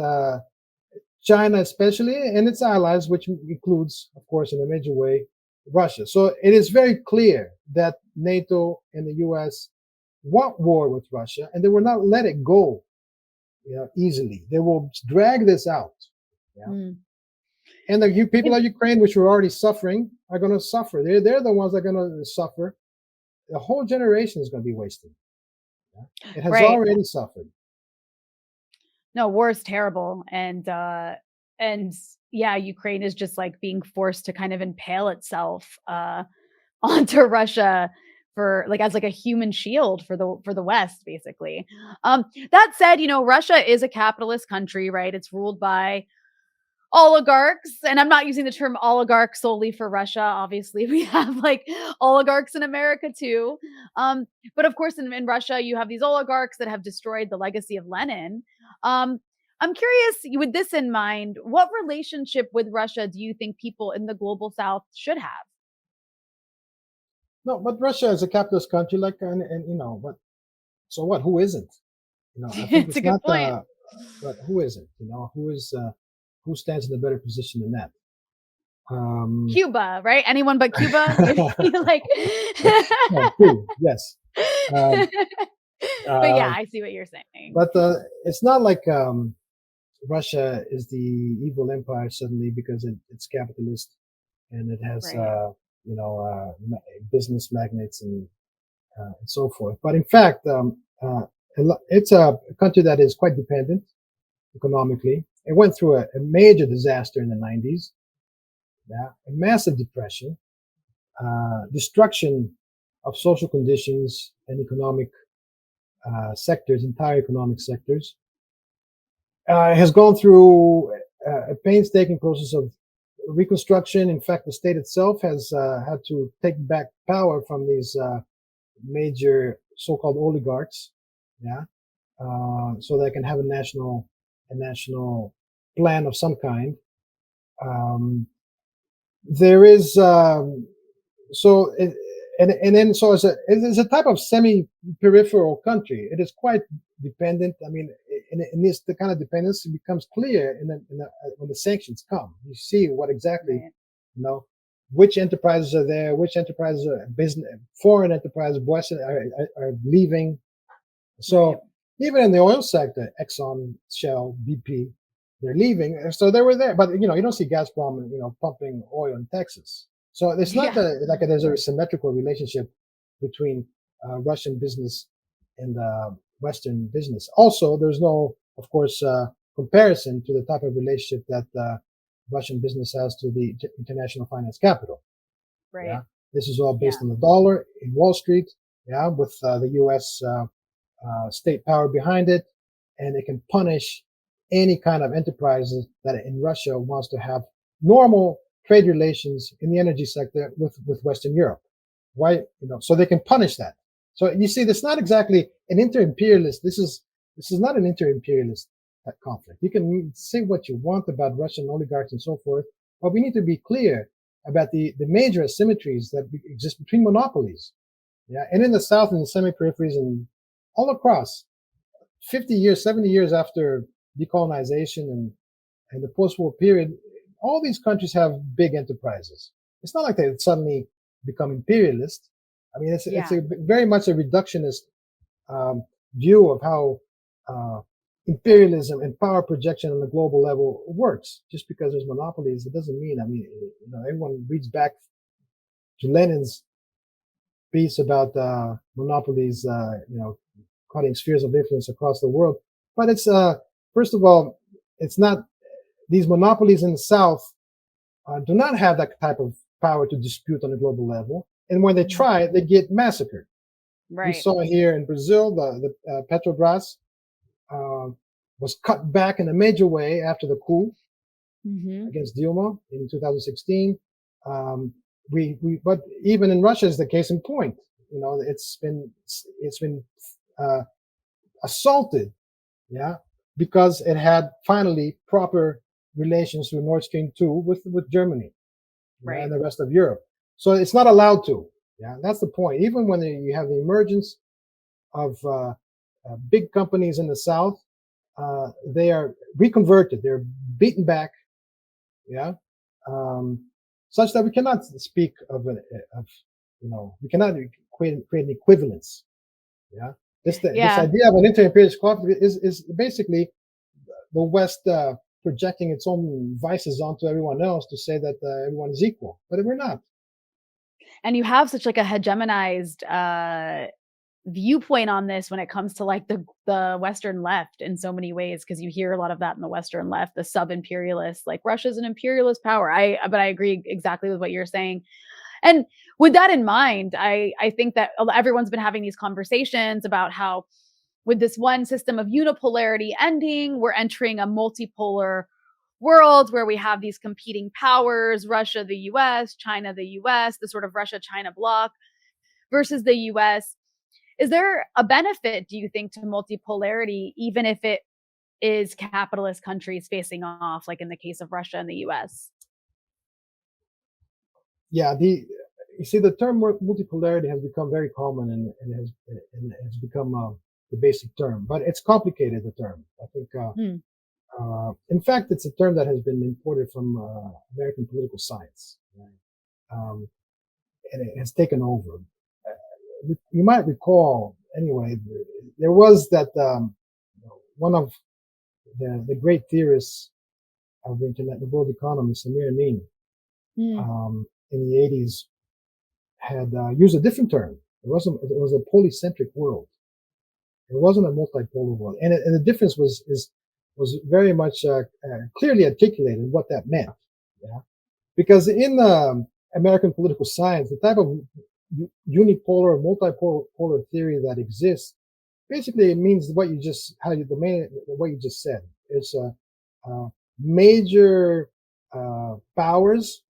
China, especially, and its allies, which includes, of course, in a major way, Russia. So it is very clear that NATO and the U.S. want war with Russia, and they will not let it go easily. They will drag this out. Yeah? And the people of Ukraine, which were already suffering, are going to suffer. They're the ones that are going to suffer. The whole generation is going to be wasted. Yeah? It has already suffered. No, war is terrible, and yeah, Ukraine is just like being forced to kind of impale itself onto Russia for like as like a human shield for the West, basically. That said, Russia is a capitalist country, right? It's ruled by oligarchs, and I'm not using the term oligarch solely for Russia. Obviously, we have like oligarchs in America too. But of course, in Russia, you have these oligarchs that have destroyed the legacy of Lenin. I'm curious, with this in mind, what relationship with Russia do you think people in the global South should have? No, but Russia is a capitalist country, and but so what? Who isn't? I think It's a it's good not. point. But who isn't? Who stands in a better position than that? Cuba, right? Anyone but Cuba? Like, yes. but yeah, I see what you're saying. But it's not like Russia is the evil empire suddenly because it's capitalist and it has business magnates and so forth. But in fact, it's a country that is quite dependent economically. It went through a major disaster in the 90s, a massive depression, destruction of social conditions and economic sectors, entire economic sectors. Has gone through a painstaking process of reconstruction. In fact, the state itself has had to take back power from these major so-called oligarchs, so they can have a national plan of some kind. There is so it, and then so it's a type of semi-peripheral country. It is quite dependent. I mean, in this the kind of dependency becomes clear when the sanctions come. You see what exactly which enterprises are there, which enterprises are business, foreign enterprises, Western are leaving. So even in the oil sector, Exxon, Shell, BP, they're leaving. So they were there, but you don't see Gazprom, pumping oil in Texas. So it's not there's a symmetrical relationship between Russian business and Western business. Also, there's no, of course, comparison to the type of relationship that Russian business has to the international finance capital. Right. Yeah? This is all based on the dollar in Wall Street. Yeah, with the U.S. State power behind it, and it can punish any kind of enterprises that in Russia wants to have normal trade relations in the energy sector with Western Europe. Why? So they can punish that. So you see, it's not exactly an inter-imperialist. This is not an inter-imperialist conflict. You can say what you want about Russian oligarchs and so forth, but we need to be clear about the major asymmetries that exist between monopolies. Yeah, and in the South and the semi-peripheries and all across, 50 years, 70 years after decolonization and the post-war period, all these countries have big enterprises. It's not like they suddenly become imperialist. I mean, it's very much a reductionist view of how imperialism and power projection on the global level works. Just because there's monopolies, it doesn't mean, everyone reads back to Lenin's piece about monopolies, cutting spheres of influence across the world. But it's, first of all, it's not these monopolies in the South do not have that type of power to dispute on a global level. And when they try, they get massacred. We Right. saw here in Brazil, the Petrobras was cut back in a major way after the coup Hmm. against Dilma in 2016. But even in Russia is the case in point. It's been uh, assaulted, yeah, because it had finally proper relations through Nord Stream 2 with Germany, yeah, Right. and the rest of Europe. So it's not allowed to. Yeah, that's the point. Even when you have the emergence of big companies in the South, they are reconverted. They're beaten back. Yeah, um, such that we cannot speak of we cannot create an equivalence. Yeah, this Yeah. idea of an inter-imperialist conflict is basically the West projecting its own vices onto everyone else to say that everyone is equal, but we're not. And you have such like a hegemonized viewpoint on this when it comes to like the Western left in so many ways, because you hear a lot of that in the Western left, the sub-imperialists, like Russia's an imperialist power. But I agree exactly with what you're saying. And with that in mind, I think that everyone's been having these conversations about how with this one system of unipolarity ending, we're entering a multipolar world where we have these competing powers, Russia, the US, China, the US, the sort of Russia China bloc versus the US. Is there a benefit, do you think, to multipolarity, even if it is capitalist countries facing off, like in the case of Russia and the US? Yeah, the you see the term multipolarity has become very common and has become the basic term, but it's complicated. The term, I think. Hmm. In fact, it's a term that has been imported from American political science, right? um, and it has taken over. You might recall, anyway, there was that one of the great theorists of the internet, the world economy, Samir Amin, Hmm. in the 80s, had used a different term. It was a polycentric world. It wasn't a multipolar world, and the difference was very much clearly articulated what that meant. Yeah, because in American political science, the type of unipolar, multipolar theory that exists basically it means what you just how you the main what you just said. It's major powers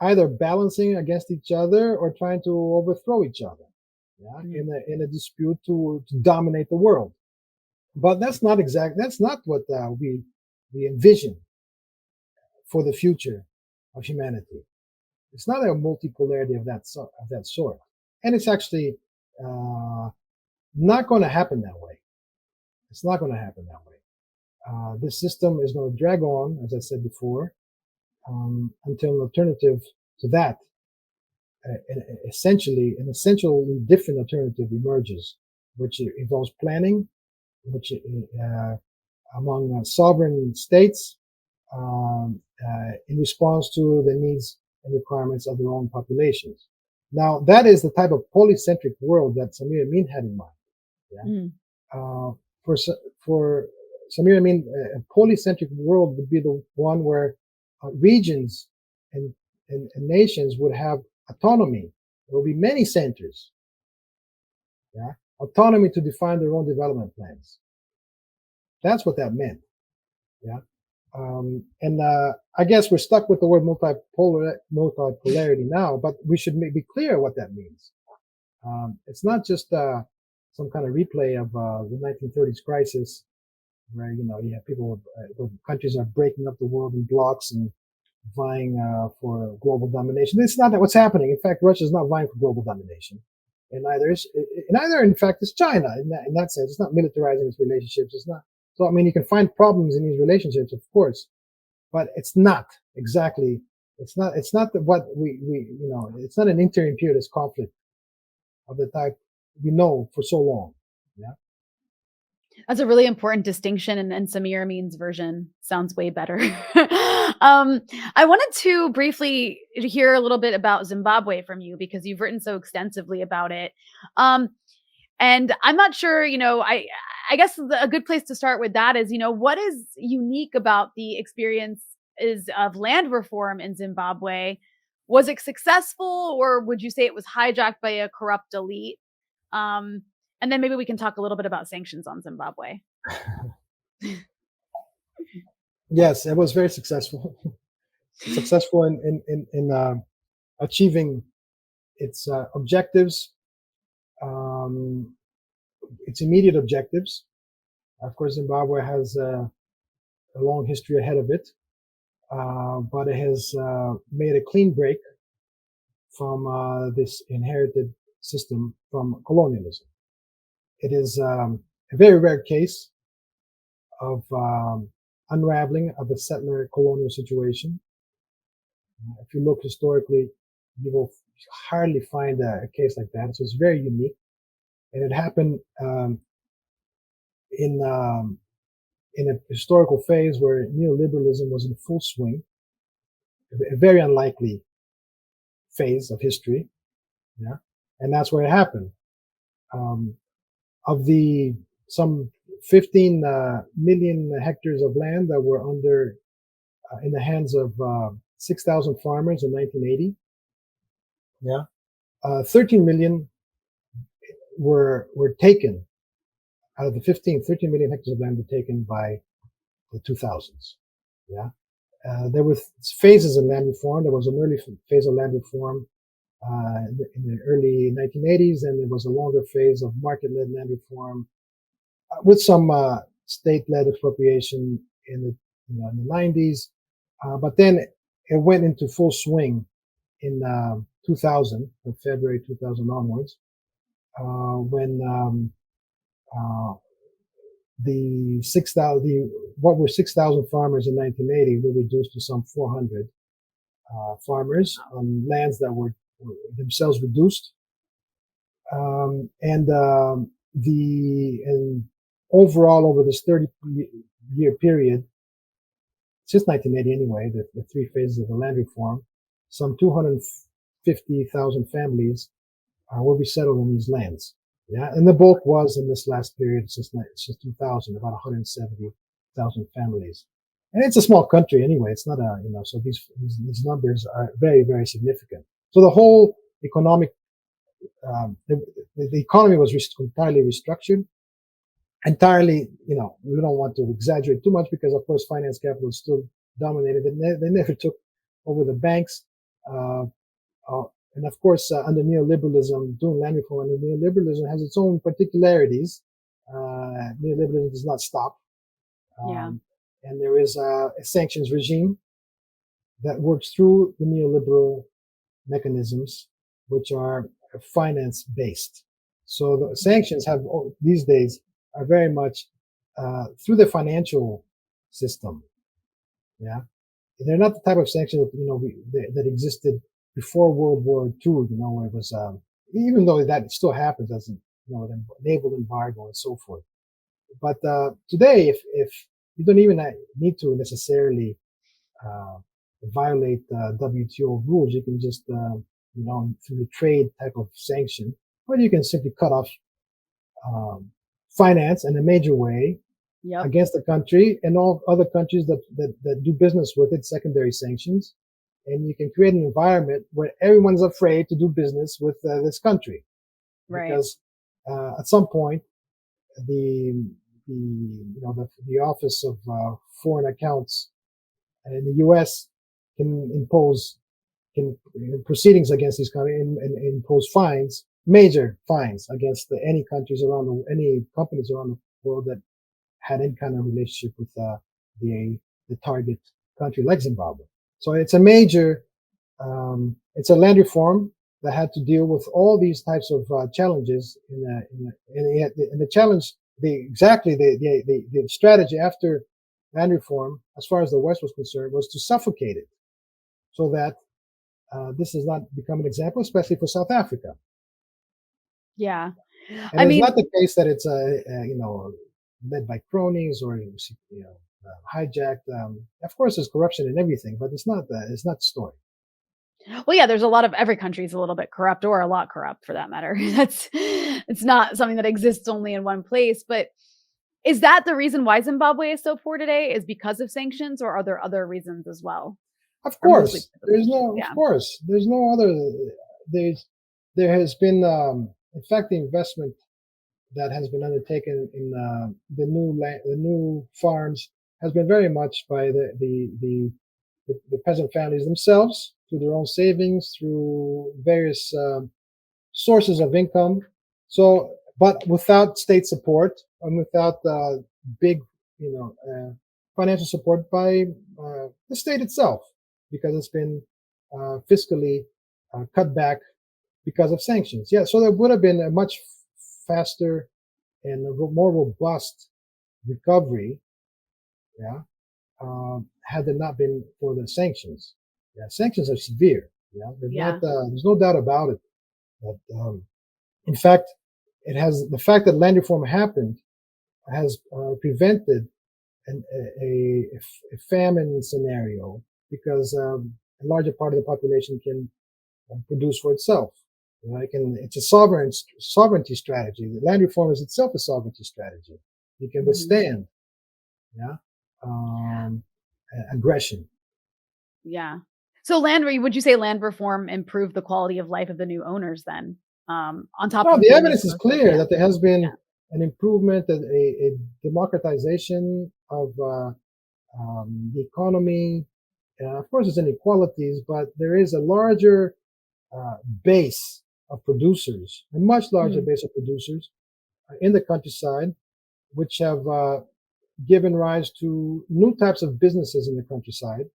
either balancing against each other or trying to overthrow each other, yeah, Hmm. in a dispute to dominate the world. But that's not what we envision for the future of humanity. It's not a multipolarity of that sort, and it's actually uh, not going to happen that way. It's not going to happen that way. This system is going to drag on, as I said before, until an alternative to that, essentially different alternative emerges, which involves planning, which among sovereign states in response to the needs and requirements of their own populations. Now, that is the type of polycentric world that Samir Amin had in mind. Yeah. Hmm. Uh, for for Samir Amin, a polycentric world would be the one where regions and nations would have autonomy. There will be many centers. Yeah, autonomy to define their own development plans. That's what that meant. Yeah. And I guess we're stuck with the word multipolarity now, but we should be clear what that means. It's not just some kind of replay of the 1930s crisis, where you have people, where countries are breaking up the world in blocks and vying for global domination. It's not that what's happening. In fact, Russia is not vying for global domination, and in fact, is China in that sense. It's not militarizing its relationships. It's not. So I mean, you can find problems in these relationships, of course, but it's not exactly. It's not what it's not an inter-imperialist conflict of the type we know for so long. Yeah. That's a really important distinction, and Samir Amin's version sounds way better. I wanted to briefly hear a little bit about Zimbabwe from you because you've written so extensively about it. Um, and I'm not sure, I guess a good place to start with that is, what is unique about the experience is of land reform in Zimbabwe? Was it successful, or would you say it was hijacked by a corrupt elite? Um, and then maybe we can talk a little bit about sanctions on Zimbabwe. Yes, it was very successful. Successful in achieving its objectives, its immediate objectives. Of course, Zimbabwe has a long history ahead of it, but it has made a clean break from this inherited system from colonialism. It is a very rare case of unraveling of the settler colonial situation. If you look historically, you will hardly find a case like that. So it's very unique, and it happened in a historical phase where neoliberalism was in full swing. A very unlikely phase of history, yeah, and that's where it happened. Of the some 15 million hectares of land that were under in the hands of 6,000 farmers in 1980, yeah, 13 million were taken out of the 13 million hectares of land were taken by the 2000s. Yeah, there were phases of land reform. There was an early phase of land reform in the early 1980s, and there was a longer phase of market-led land reform with some state-led expropriation in the 90s. But then it went into full swing in 2000, from February 2000 onwards, when what were 6,000 farmers in 1980 were reduced to some 400 farmers on lands that were themselves reduced, and overall over this 30-year period, since 1980 anyway, the three phases of the land reform, some 250,000 families will be settled on these lands. Yeah, and the bulk was in this last period since 2000, about 170,000 families. And it's a small country anyway. It's not so these numbers are very, very significant. So the whole economic, the economy was entirely restructured. Entirely, we don't want to exaggerate too much because, of course, finance capital is still dominated. They never took over the banks. And of course, under neoliberalism, doing land reform under neoliberalism has its own particularities. Neoliberalism does not stop. And there is a sanctions regime that works through the neoliberal mechanisms, which are finance-based. So the sanctions these days are very much through the financial system. Yeah, they're not the type of sanctions that that existed before World War II. Where it was even though that still happens as with naval embargo and so forth. But today, if you don't even need to necessarily violate WTO rules, you can just through the trade type of sanction, or you can simply cut off finance in a major way against the country and all other countries that do business with it, secondary sanctions. And you can create an environment where everyone's afraid to do business with this country. Right. Because at some point, the Office of Foreign Accounts in the U.S. can impose proceedings against these countries and impose fines, major fines against any companies around the world that had any kind of relationship with the target country like Zimbabwe. So it's a major, it's a land reform that had to deal with all these types of challenges and the challenge, the strategy after land reform, as far as the West was concerned, was to suffocate it so that this does not become an example, especially for South Africa. Yeah. And it's not the case that it's led by cronies or hijacked. Of course, there's corruption in everything, but it's not the story. Well, yeah, there's a lot of every country's a little bit corrupt or a lot corrupt for that matter. It's not something that exists only in one place. But Is that the reason why Zimbabwe is so poor today, is because of sanctions, or are there other reasons as well? Of Or mostly course, because of sanctions? Yeah. there's no other. There's there has been, in fact, the investment that has been undertaken in the new farms has been very much by the peasant families themselves through their own savings, through various sources of income. So, but without state support and without big, financial support by the state itself, because it's been fiscally cut back because of sanctions. Yeah, so there would have been a much faster and a more robust recovery. Yeah, had it not been for the sanctions. Yeah, sanctions are severe. Yeah, Yeah. there's no doubt about it. But in fact, it has the fact that land reform happened has prevented a famine scenario because a larger part of the population can produce for itself. It's a sovereignty strategy. The land reform is itself a sovereignty strategy. You can withstand, yeah, aggression. Yeah. So would you say land reform improved the quality of life of the new owners then? On top Well, of the being evidence is exposed to, clear that there has been yeah. an improvement, a democratization of the economy. Of course, there's inequalities, but there is a larger base of producers, a much larger Mhm. base of producers in the countryside, which have given rise to new types of businesses in the countryside,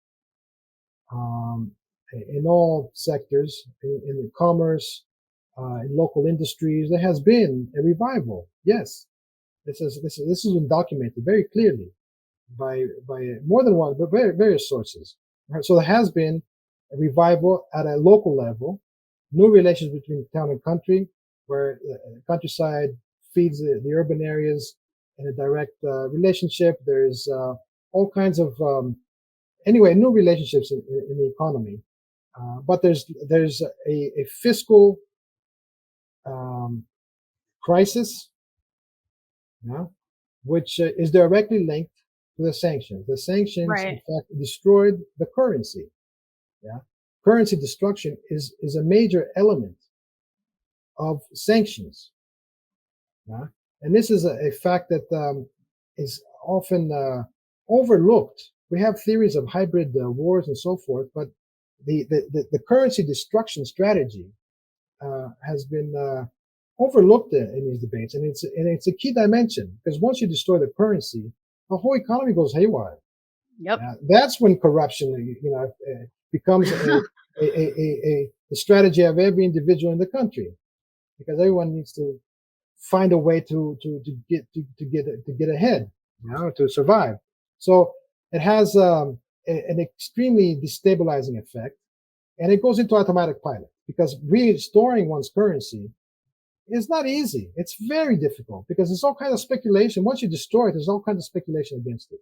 um, in all sectors, in the commerce, in local industries. There has been a revival. Yes, this has been documented very clearly by more than one, but various sources. Right? So there has been a revival at a local level, new relations between town and country, where the countryside feeds the urban areas in a direct relationship. There's all kinds of anyway new relationships in the economy, but there's a fiscal um, crisis, yeah, which is directly linked to the sanctions. The sanctions, in Right. fact, destroyed the currency. Yeah, currency destruction is a major element of sanctions. Yeah, and this is a fact that is often overlooked. We have theories of hybrid wars and so forth, but the currency destruction strategy has been overlooked in these debates, and it's a key dimension because once you destroy the currency, the whole economy goes haywire. Yep. That's when corruption, becomes a strategy of every individual in the country, because everyone needs to find a way to get ahead, to survive. So it has an extremely destabilizing effect, and it goes into automatic pilot because restoring one's currency is not easy. It's very difficult because there's all kinds of speculation. Once you destroy it, there's all kinds of speculation against it.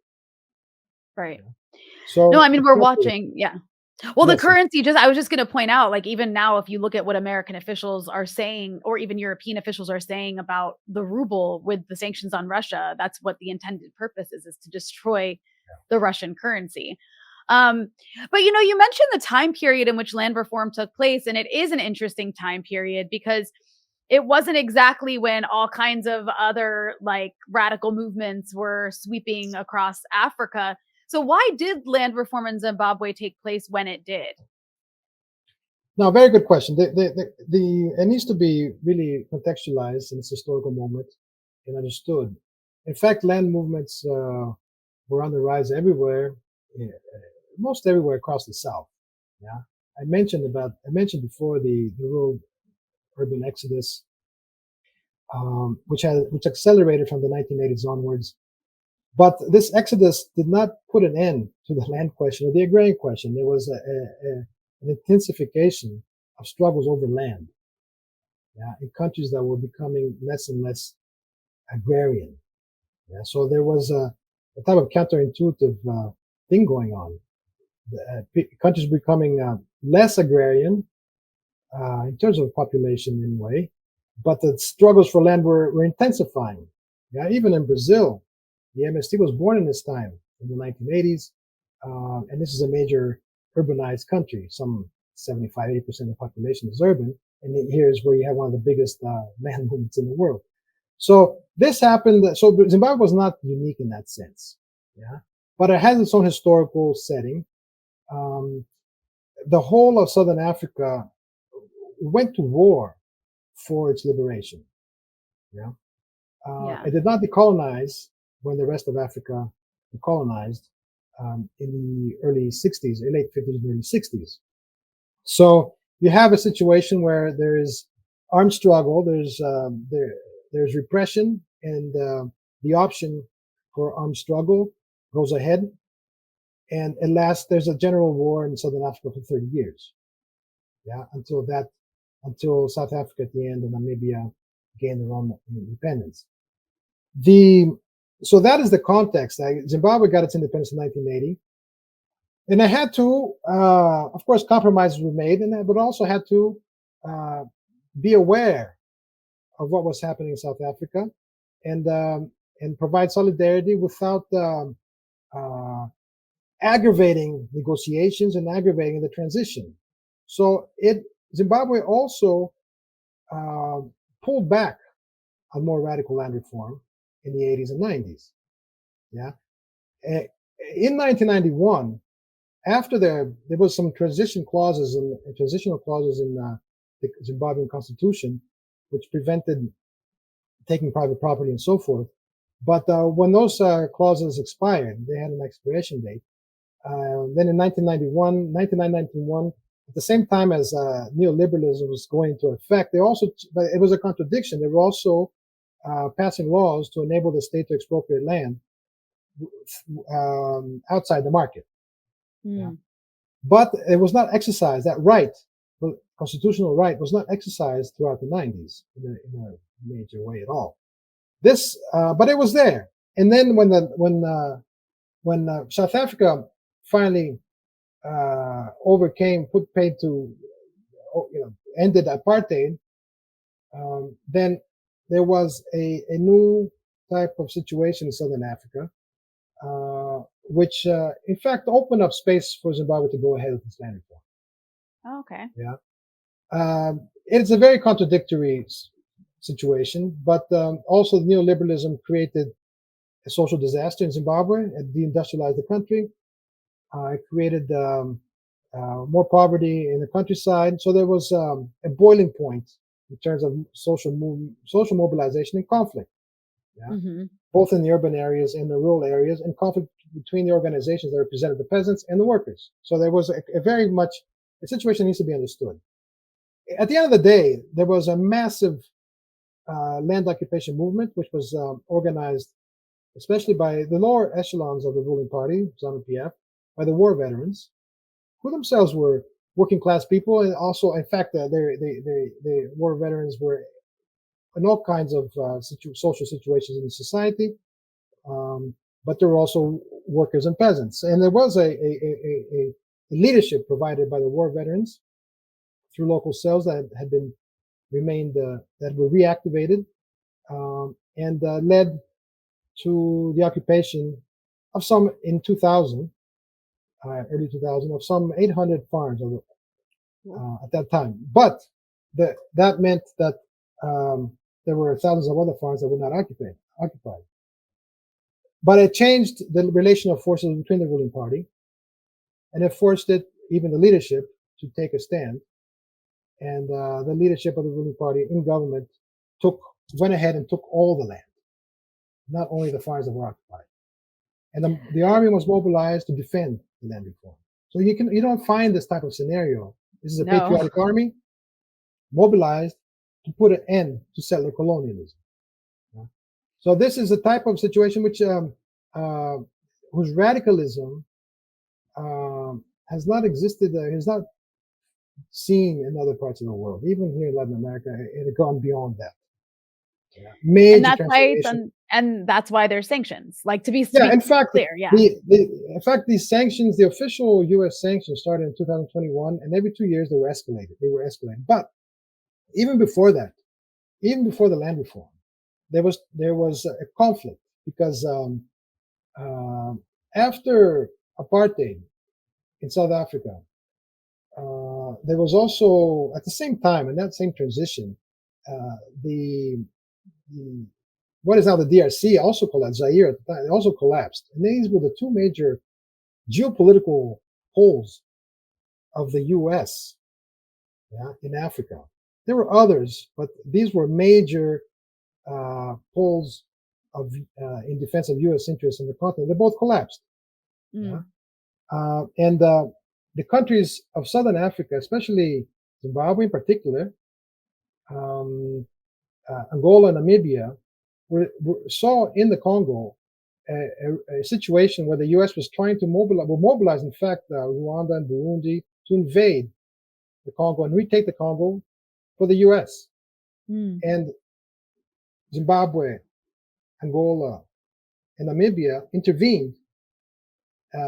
Right. No, So I mean, we're watching, yeah. Well, the yes, currency, I was just gonna point out, like, even now, if you look at what American officials are saying, or even European officials are saying about the ruble with the sanctions on Russia, that's what the intended purpose is to destroy the Russian currency. Um, but you mentioned the time period in which land reform took place, and it is an interesting time period because it wasn't exactly when all kinds of other like radical movements were sweeping across Africa. So why did land reform in Zimbabwe take place when it did? now very good question. It needs to be really contextualized in its historical moment and understood. In fact, land movements were on the rise everywhere, eh, most everywhere across the South. Yeah, I mentioned before the rural urban exodus, which accelerated from the 1980s onwards. But this exodus did not put an end to the land question or the agrarian question. There was an intensification of struggles over land, yeah, in countries that were becoming less and less agrarian. Yeah, so there was a type of counterintuitive thing going on. Countries becoming less agrarian in terms of population anyway, but the struggles for land were intensifying. Yeah, even in Brazil, The MST was born in this time, in the 1980s, and this is a major urbanized country. Some 75, 80% of the population is urban, and here's where you have one of the biggest land movements in the world. So this happened. So Zimbabwe was not unique in that sense, yeah, but it has its own historical setting. Um, the whole of Southern Africa went to war for its liberation. Yeah, Yeah. it did not decolonize when the rest of Africa decolonized in the early 60s, late 50s and early 60s. So you have a situation where there is armed struggle, there's repression, and the option for armed struggle goes ahead. And at last, there's a general war in Southern Africa for 30 years. Yeah, until South Africa at the end and Namibia gained their own independence. So that is the context. Zimbabwe got its independence in 1980, and they had to, of course, compromises were made, but also had to be aware of what was happening in South Africa, and provide solidarity without aggravating negotiations and aggravating the transition. So Zimbabwe also pulled back on more radical land reform in the 80s and 90s. Yeah. In 1991, after there was some transitional clauses in the Zimbabwean constitution, which prevented taking private property and so forth. But when those clauses expired, they had an expiration date. Then in 1991, at the same time as neoliberalism was going into effect, but it was a contradiction. They were also passing laws to enable the state to expropriate land outside the market. Yeah. But it was not exercised. That right, the constitutional right, was not exercised throughout the 90s in a major way at all. But it was there. And then when South Africa finally ended apartheid, then there was a new type of situation in Southern Africa, which in fact opened up space for Zimbabwe to go ahead with its land reform. Oh, okay. Yeah. It's a very contradictory situation, but also neoliberalism created a social disaster in Zimbabwe. It deindustrialized the country. It created more poverty in the countryside. So there was a boiling point in terms of social mobilization and conflict, yeah? Both in the urban areas and the rural areas, and conflict between the organizations that represented the peasants and the workers. So there was a very much a situation that needs to be understood. At the end of the day, there was a massive land occupation movement, which was organized especially by the lower echelons of the ruling party, ZANU-PF, by the war veterans, who themselves were working class people, and also, in fact, the war veterans were in all kinds of social situations in the society, but there were also workers and peasants, and there was a leadership provided by the war veterans through local cells that had that were reactivated, and led to the occupation of some in 2000. Early 2000, of some 800 farms at that time. But that meant that there were thousands of other farms that were not occupied. But it changed the relation of forces between the ruling party, and it forced even the leadership, to take a stand. And the leadership of the ruling party in government went ahead and took all the land, not only the farms that were occupied. And the army was mobilized to defend the land reform. So you don't find this type of scenario. This is a patriotic army mobilized to put an end to settler colonialism. So this is a type of situation which whose radicalism has not existed, has not seen in other parts of the world. Even here in Latin America, it had gone beyond that. Yeah. Major and that's why there's sanctions. Like, to be in fact, clear, yeah. In fact, these sanctions, the official U.S. sanctions, started in 2021, and every 2 years they were escalated. But even before that, even before the land reform, there was a conflict, because After apartheid in South Africa, there was also, at the same time, in that same transition, the, the what is now the DRC also collapsed. Zaire at the time, it also collapsed. And these were the two major geopolitical poles of the US, yeah, in Africa. There were others, but these were major poles of in defense of US interests in the continent. They both collapsed. Yeah? And the countries of Southern Africa, especially Zimbabwe in particular, Angola, Namibia, saw in the Congo a situation where the U.S. was trying to mobilize, in fact, Rwanda and Burundi to invade the Congo and retake the Congo for the U.S. And Zimbabwe, Angola, and Namibia intervened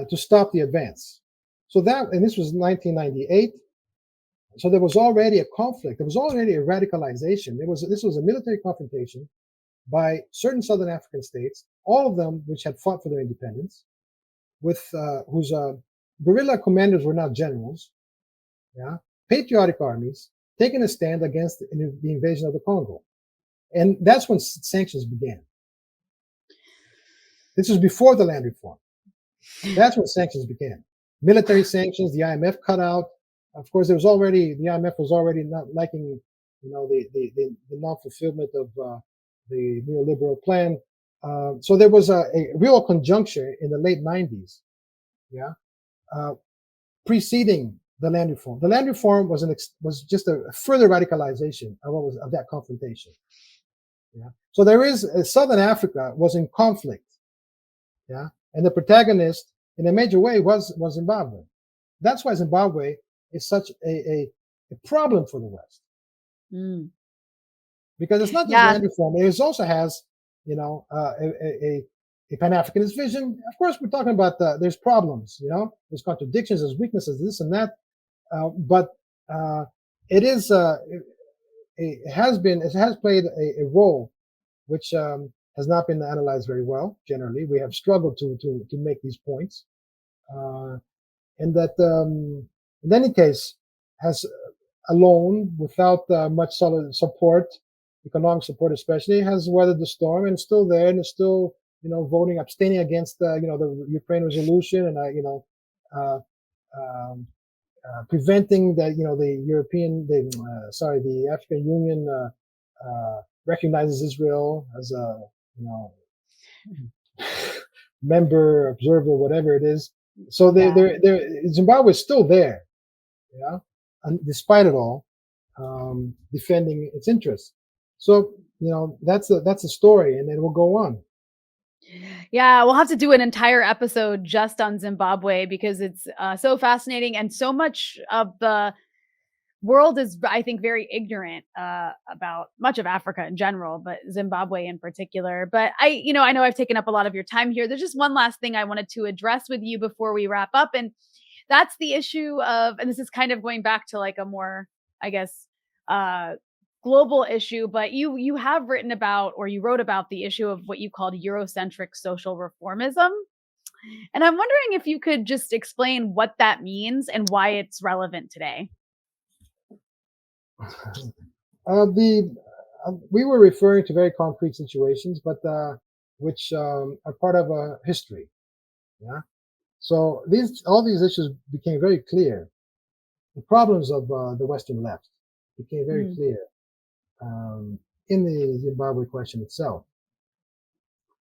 to stop the advance. So that, and this was 1998. So there was already a conflict. There was already a radicalization. This was a military confrontation by certain Southern African states, all of them which had fought for their independence, with whose guerrilla commanders were now generals, yeah, patriotic armies, taking a stand against the invasion of the Congo. And that's when sanctions began. This was before the land reform. That's when sanctions began. Military sanctions, the IMF cut out. Of course, the IMF was already not liking, the non-fulfillment of the neoliberal plan. So there was a real conjuncture in the late 90s, yeah, preceding the land reform. The land reform was just a further radicalization of that confrontation. Yeah. So Southern Africa was in conflict, yeah, and the protagonist in a major way was Zimbabwe. That's why Zimbabwe is such a problem for the West. Because it's not just land reform; it also has, a Pan-Africanist vision. Of course, we're talking about there's problems, there's contradictions, there's weaknesses, this and that, but it has played a role which has not been analyzed very well. Generally, we have struggled to make these points, and that in any case has alone, without much solid support, economic support especially, has weathered the storm and is still there and is still, voting, abstaining against, the Ukraine resolution and, preventing that, the African Union recognizes Israel as a, member, observer, whatever it is. So Zimbabwe is still there, yeah, and despite it all, defending its interests. So that's a story, and it will go on. Yeah, we'll have to do an entire episode just on Zimbabwe because it's so fascinating, and so much of the world is, I think, very ignorant about much of Africa in general, but Zimbabwe in particular. But I know I've taken up a lot of your time here. There's just one last thing I wanted to address with you before we wrap up, and that's the issue of, and this is kind of going back to like a more, I guess, global issue, but you have written about, or you wrote about, the issue of what you called Eurocentric social reformism. And I'm wondering if you could just explain what that means and why it's relevant today. We were referring to very concrete situations, but which are part of a history. Yeah. So all these issues became very clear. The problems of the Western left became very clear in the Zimbabwe question itself.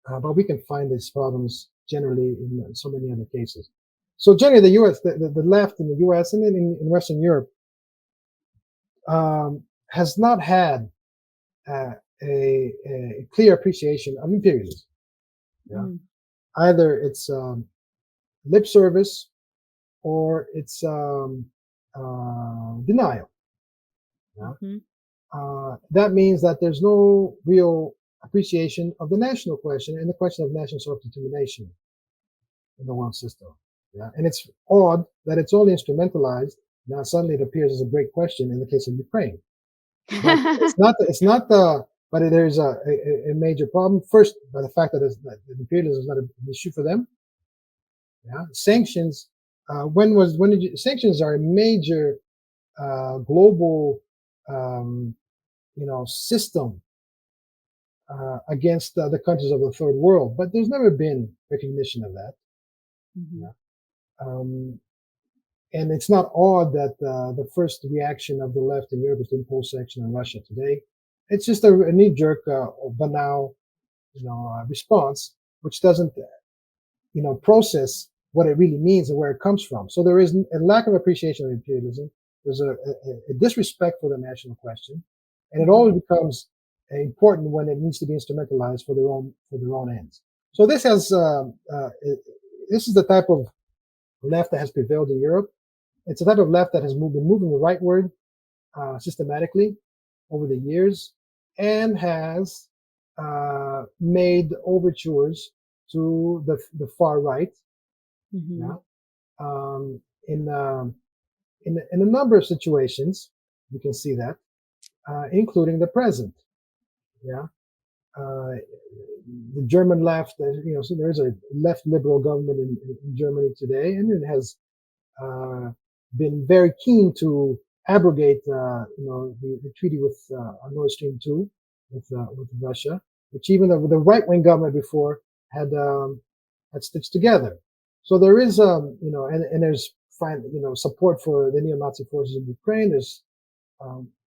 But we can find these problems generally in so many other cases. So generally, the U.S., the left in the U.S. and then in Western Europe has not had a clear appreciation of imperialism. Yeah? Either it's lip service or it's denial. Yeah? That means that there's no real appreciation of the national question and the question of national self-determination in the world system. Yeah? And it's odd that it's only instrumentalized. Now suddenly it appears as a great question in the case of Ukraine. But it's not but there's a major problem. First, by the fact that imperialism is not an issue for them. Yeah, sanctions. When did sanctions are a major global system against the countries of the third world, but there's never been recognition of that. Mhm. Yeah. Um, and it's not odd that the first reaction of the left in Europe is to impose sanctions on Russia today. It's just a knee-jerk, banal, response, which doesn't, process what it really means and where it comes from. So there is a lack of appreciation of imperialism. There's a disrespect for the national question, and it Mhm. always becomes important when it needs to be instrumentalized for their own ends. So this is the type of left that has prevailed in Europe. It's a type of left that has been moving the rightward systematically over the years, and has made overtures to the far right. Yeah, Mhm. um, in, in a number of situations, we can see that, including the present. Yeah, uh, the German left. So there's a left liberal government in Germany today, and it has uh, been very keen to abrogate, the treaty with Nord Stream 2 with Russia, which even the right wing government before had stitched together. So there is, and there's support for the neo-Nazi forces in Ukraine.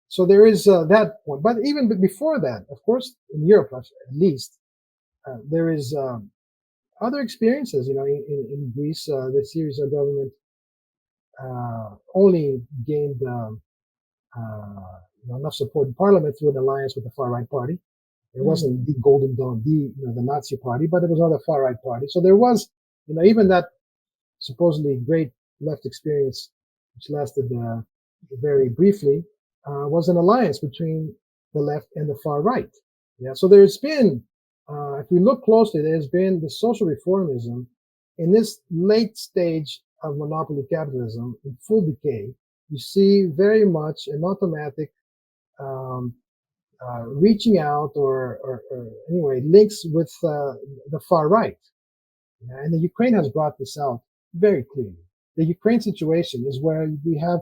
So there is that point. But even before that, of course, in Europe at least, there is other experiences. In Greece, the Syriza government only gained enough support in parliament through an alliance with the far right party. It Mm. wasn't the Golden Dawn, the Nazi party, but it was another far right party. So there was, even that supposedly great left experience, which lasted very briefly, was an alliance between the left and the far right. Yeah. So there's been, if we look closely, there's been the social reformism in this late stage of monopoly capitalism in full decay. You see very much an automatic um, reaching out, or anyway links with the far right. Yeah, and the Ukraine has brought this out very clearly. The Ukraine situation is where we have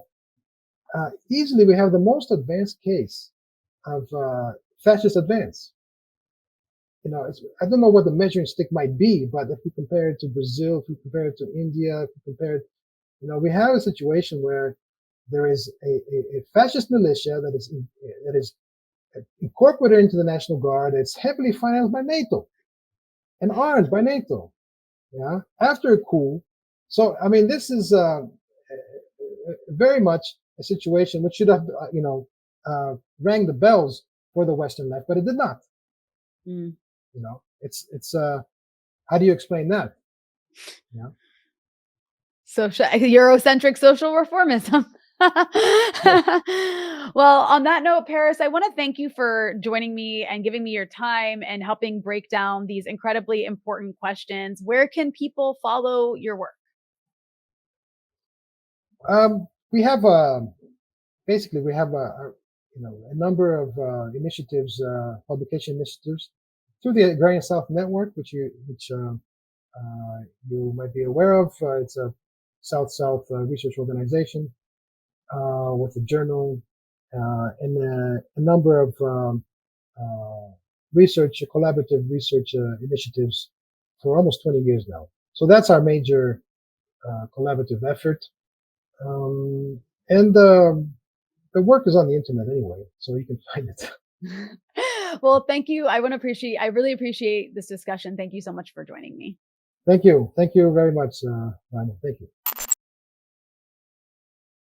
the most advanced case of fascist advance. I don't know what the measuring stick might be, but if we compare it to Brazil, if we compare it to India, if we compare it, we have a situation where there is a fascist militia that is incorporated into the National Guard. It's heavily financed by NATO and armed by NATO. Yeah, after a coup. So I mean, this is very much a situation which should have, rang the bells for the Western left, but it did not. Mm. It's how do you explain that? Yeah. Eurocentric social reformism. Yes. Well, on that note, Paris, I want to thank you for joining me and giving me your time and helping break down these incredibly important questions. Where can people follow your work? We have basically we have a number of initiatives, publication initiatives through the Agrarian South Network, which you might be aware of. It's a South-South research organization with a journal and a number of collaborative research initiatives for almost 20 years now. So that's our major collaborative effort. Um, and the work is on the internet anyway, so you can find it. Well, thank you. I really appreciate this discussion. Thank you so much for joining me. Thank you. Thank you very much, Rania. Thank you.